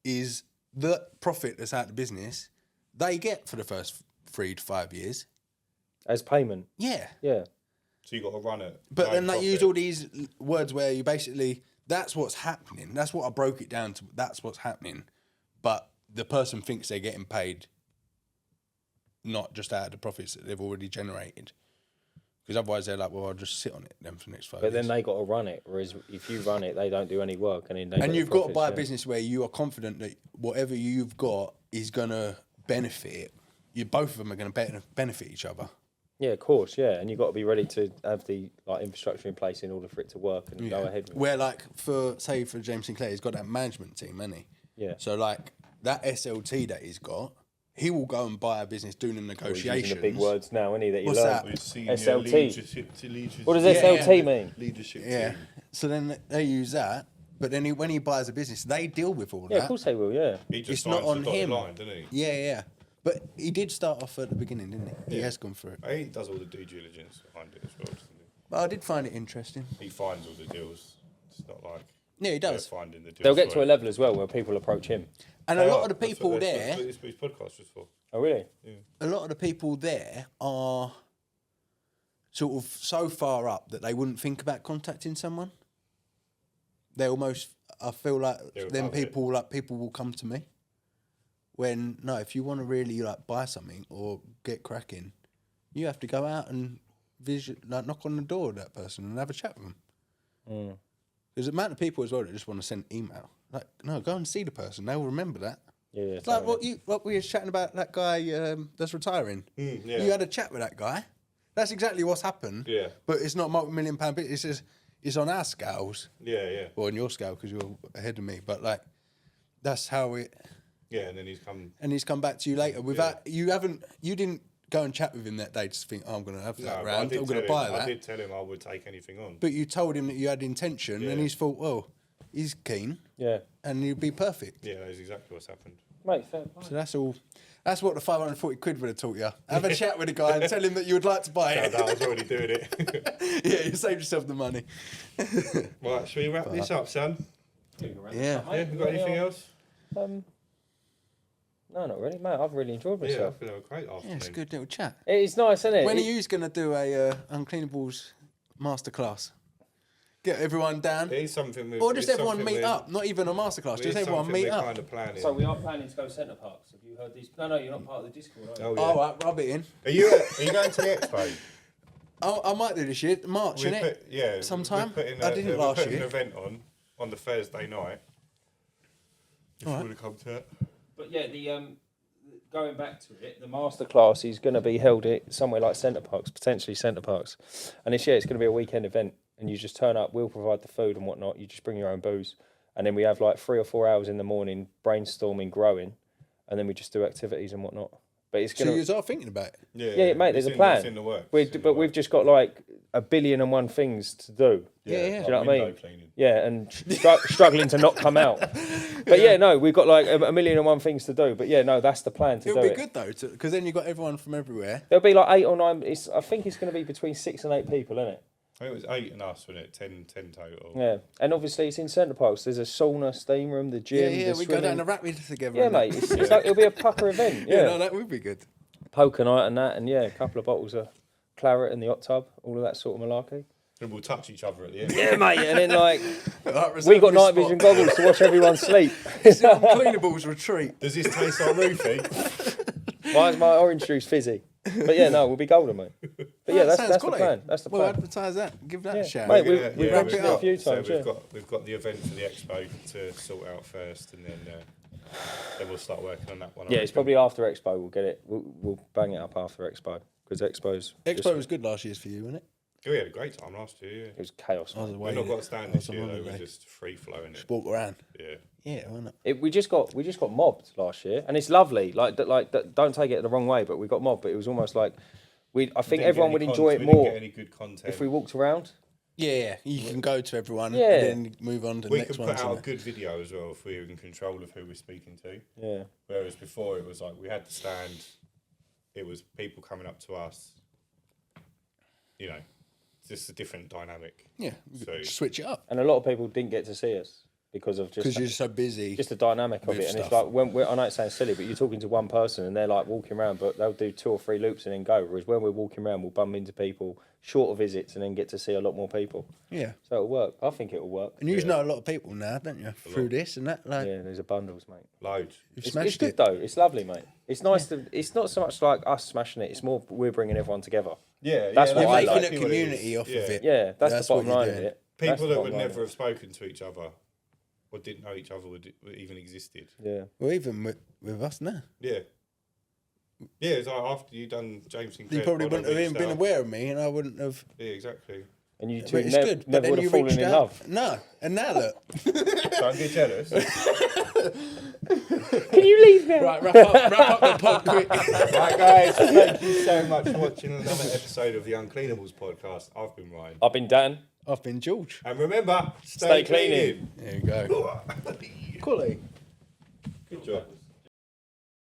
is the profit that's out of the business they get for the first 3 to 5 years. As payment. Yeah. Yeah. So you got to run it. But no then they profit. use all these words where you basically, that's what's happening. That's what I broke it down to. That's what's happening. But the person thinks they're getting paid not just out of the profits that they've already generated. Because otherwise they're like, well, I'll just sit on it then for the next 5 But years. then they got to run it. Whereas if you run it, they don't do any work. And then they And the you've got to profits, buy a yeah. business where you are confident that whatever you've got is going to benefit. Both of them are going to benefit each other. Yeah, of course, yeah. And you've got to be ready to have the infrastructure in place in order for it to work and go ahead with it. Where like for James Sinclair, he's got that management team, hasn't he? Yeah. So like that SLT that he's got, he will go and buy a business doing the Well, he's negotiations. using the big words now, isn't he, that you What's learn? that? With senior SLT. leadership What does Yeah, SLT yeah. mean? Leadership Yeah. team. So then they use that, but then when he buys a business, they deal with all Yeah, that. of course they will, yeah. He just It's not signs on the dotted him. line, doesn't he? Yeah. But he did start off at the beginning, didn't he? He has gone through it. He does all the due diligence behind it as well, doesn't he? But I did find it interesting. He finds all the deals. It's not like Yeah, he they're does. finding the deals. They'll get for to a him. level as well where people approach him. And They a lot are. of the That's people what there, That's what his podcast was for. Oh, really? a lot of the people there are sort of so far up that they wouldn't think about contacting someone. They almost, I feel like They're then above it. people will come to me. When no, if you want to really like buy something or get cracking, you have to go out and knock on the door of that person and have a chat with them. There's a amount of people as well that just want to send email. Like, no, go and see the person. They'll remember that. Yeah, It's like what we were chatting about that guy that's retiring. yeah. You had a chat with that guy. That's exactly what's happened. Yeah. But it's not multi-million-pound business. It's on our scales. Yeah. Well, on your scale because you're ahead of me. But like, that's how it. Yeah, and then he's come. And he's come back to you later without you didn't go and chat with him that day to think, oh, I'm going to have that No, but round. I'm going to buy that. I did tell him I would take anything on. But you told him that you had intention, and Yeah. he's thought, well, he's keen, Yeah. and you'd be perfect. Yeah, that's exactly what's happened. Mate, fair play. So that's all. That's what the 540 quid would have taught you. Have a chat with the guy and tell him that you would like to buy No, it. I was already doing it. Yeah, you saved yourself the money. Right, should we wrap this up, son? Yeah. Yeah, you got anything else? No, not really, mate. I've really enjoyed Yeah, I myself. feel like a great afternoon. Yeah, it's a good little chat. It's nice, isn't it? When are you going to do a Uncleanables masterclass? Get everyone down? It is something Or just everyone meet up? Not even a masterclass, just everyone meet up. Kind of planning. So we are planning to go Centre Parks. Have you heard these? No, you're not part of the Discord, are you? Oh, yeah. Oh, right, rub it in. Are you going to the expo? I might do this year, March, innit? Sometime? I didn't last we put year. an event on the Thursday night. If you Alright. want to come to it. But yeah, going back to it, the masterclass is going to be held at somewhere like Centre Parks, potentially Centre Parks, and it's going to be a weekend event. and you just turn up. We'll provide the food and whatnot. You just bring your own booze, and then we have like 3 or 4 hours in the morning brainstorming, growing, and then we just do activities and whatnot. But it's So gonna. you are thinking about it. Yeah, mate. There's a plan. It's in the works. We've just got like 1,000,001 things to do. Yeah. Do you know what I mean? Window cleaning. Yeah, and struggling to not come out. But yeah, no, we've got like 1,000,001 things to do. But yeah, no, that's the plan to It'll do be it. good though, because then you've got everyone from everywhere. There'll be like 8 or 9. I think it's going to be between 6 and 8 people, isn't it? I think it was 8 and us, wasn't it? 10 total. Yeah, and obviously it's in Centre Post. There's a sauna, steam room, the gym. Yeah, the we go down swimming. the rapid together. Yeah, and mate. that. It's like it'll be a pucker event. Yeah, Yeah, no, that would be good. poker night and that, and yeah, a couple of bottles of claret in the hot tub, all of that sort of malarkey. And we'll touch each other at the end. Yeah, mate. And then like Like, we got reserve night spot. vision goggles to watch everyone sleep. It's the Uncleanables retreat. Does this taste like roofie? Why is my orange juice fizzy? But yeah, no, we'll be golden, mate. But yeah, That that's sounds the quality. plan. That's the We'll plan. advertise that. Give that Yeah. a shout. Mate, We're we've gonna- mentioned wrap it it a few So times. we've Yeah. got the event for the expo to sort out first, and then we'll start working on that one. Yeah, it's probably after Expo. We'll get it. We'll bang it up after Expo because Expo's. Expo was good last year for you, wasn't it? We had a great time last year. Yeah. It was chaos. I was Man. away. We've not got a stand this year though. holiday. We're just free flowing it. Just walk around. Yeah. Yeah, why not? We just got mobbed last year, and it's lovely. Don't take it the wrong way, but we got mobbed. But it was almost like I think everyone would enjoy it We more didn't get any good content. if we walked around. Yeah, you can go to everyone Yeah. and then move on to the We next could one. put out a good video as well if we were in control of who we're speaking to. Yeah. Whereas before it was like we had the stand, it was people coming up to us. You know, just a different dynamic. Yeah, So- switch it up And a lot of people didn't get to see us because of because just you're so busy. the dynamic of with it. And it's stuff. like when I know it sounds silly, but you're talking to one person and they're like walking around, but they'll do 2 or 3 loops and then go. Whereas when we're walking around, we'll bump into people, shorter visits, and then get to see a lot more people. Yeah, So it'll work. I think it'll work. and you know a lot of people now, don't you? Through this and that, like Yeah, there's a bundles, mate. Loads. you've It's smashed good it. though. It's lovely, mate. It's nice to. It's not so much like us smashing it. It's more we're bringing everyone together. Yeah, That's yeah, what You're I making like. a exactly what it community is. off Yeah. of it. Yeah, that's That's the what bottom you're line of doing. it. That's People the that bottom would line never of have spoken to each other or didn't know each other would even existed. it. Yeah. Well, even with us now, Yeah. Yeah, it's like after you done James Sinclair. you probably pod, I wouldn't have even reached been out. aware of me, and I wouldn't have. Yeah, exactly. And you two But it's good. But never then would you have fallen reached in out. love. No, and now look. Don't get jealous. Can you leave now? Right, wrap up the pod quick. Right, guys, thank you so much for watching another episode of the Uncleanables podcast. I've been Ryan. I've been Dan. I've been George. And remember, Stay stay cleaning. cleaning. There you go. Quality. Good job.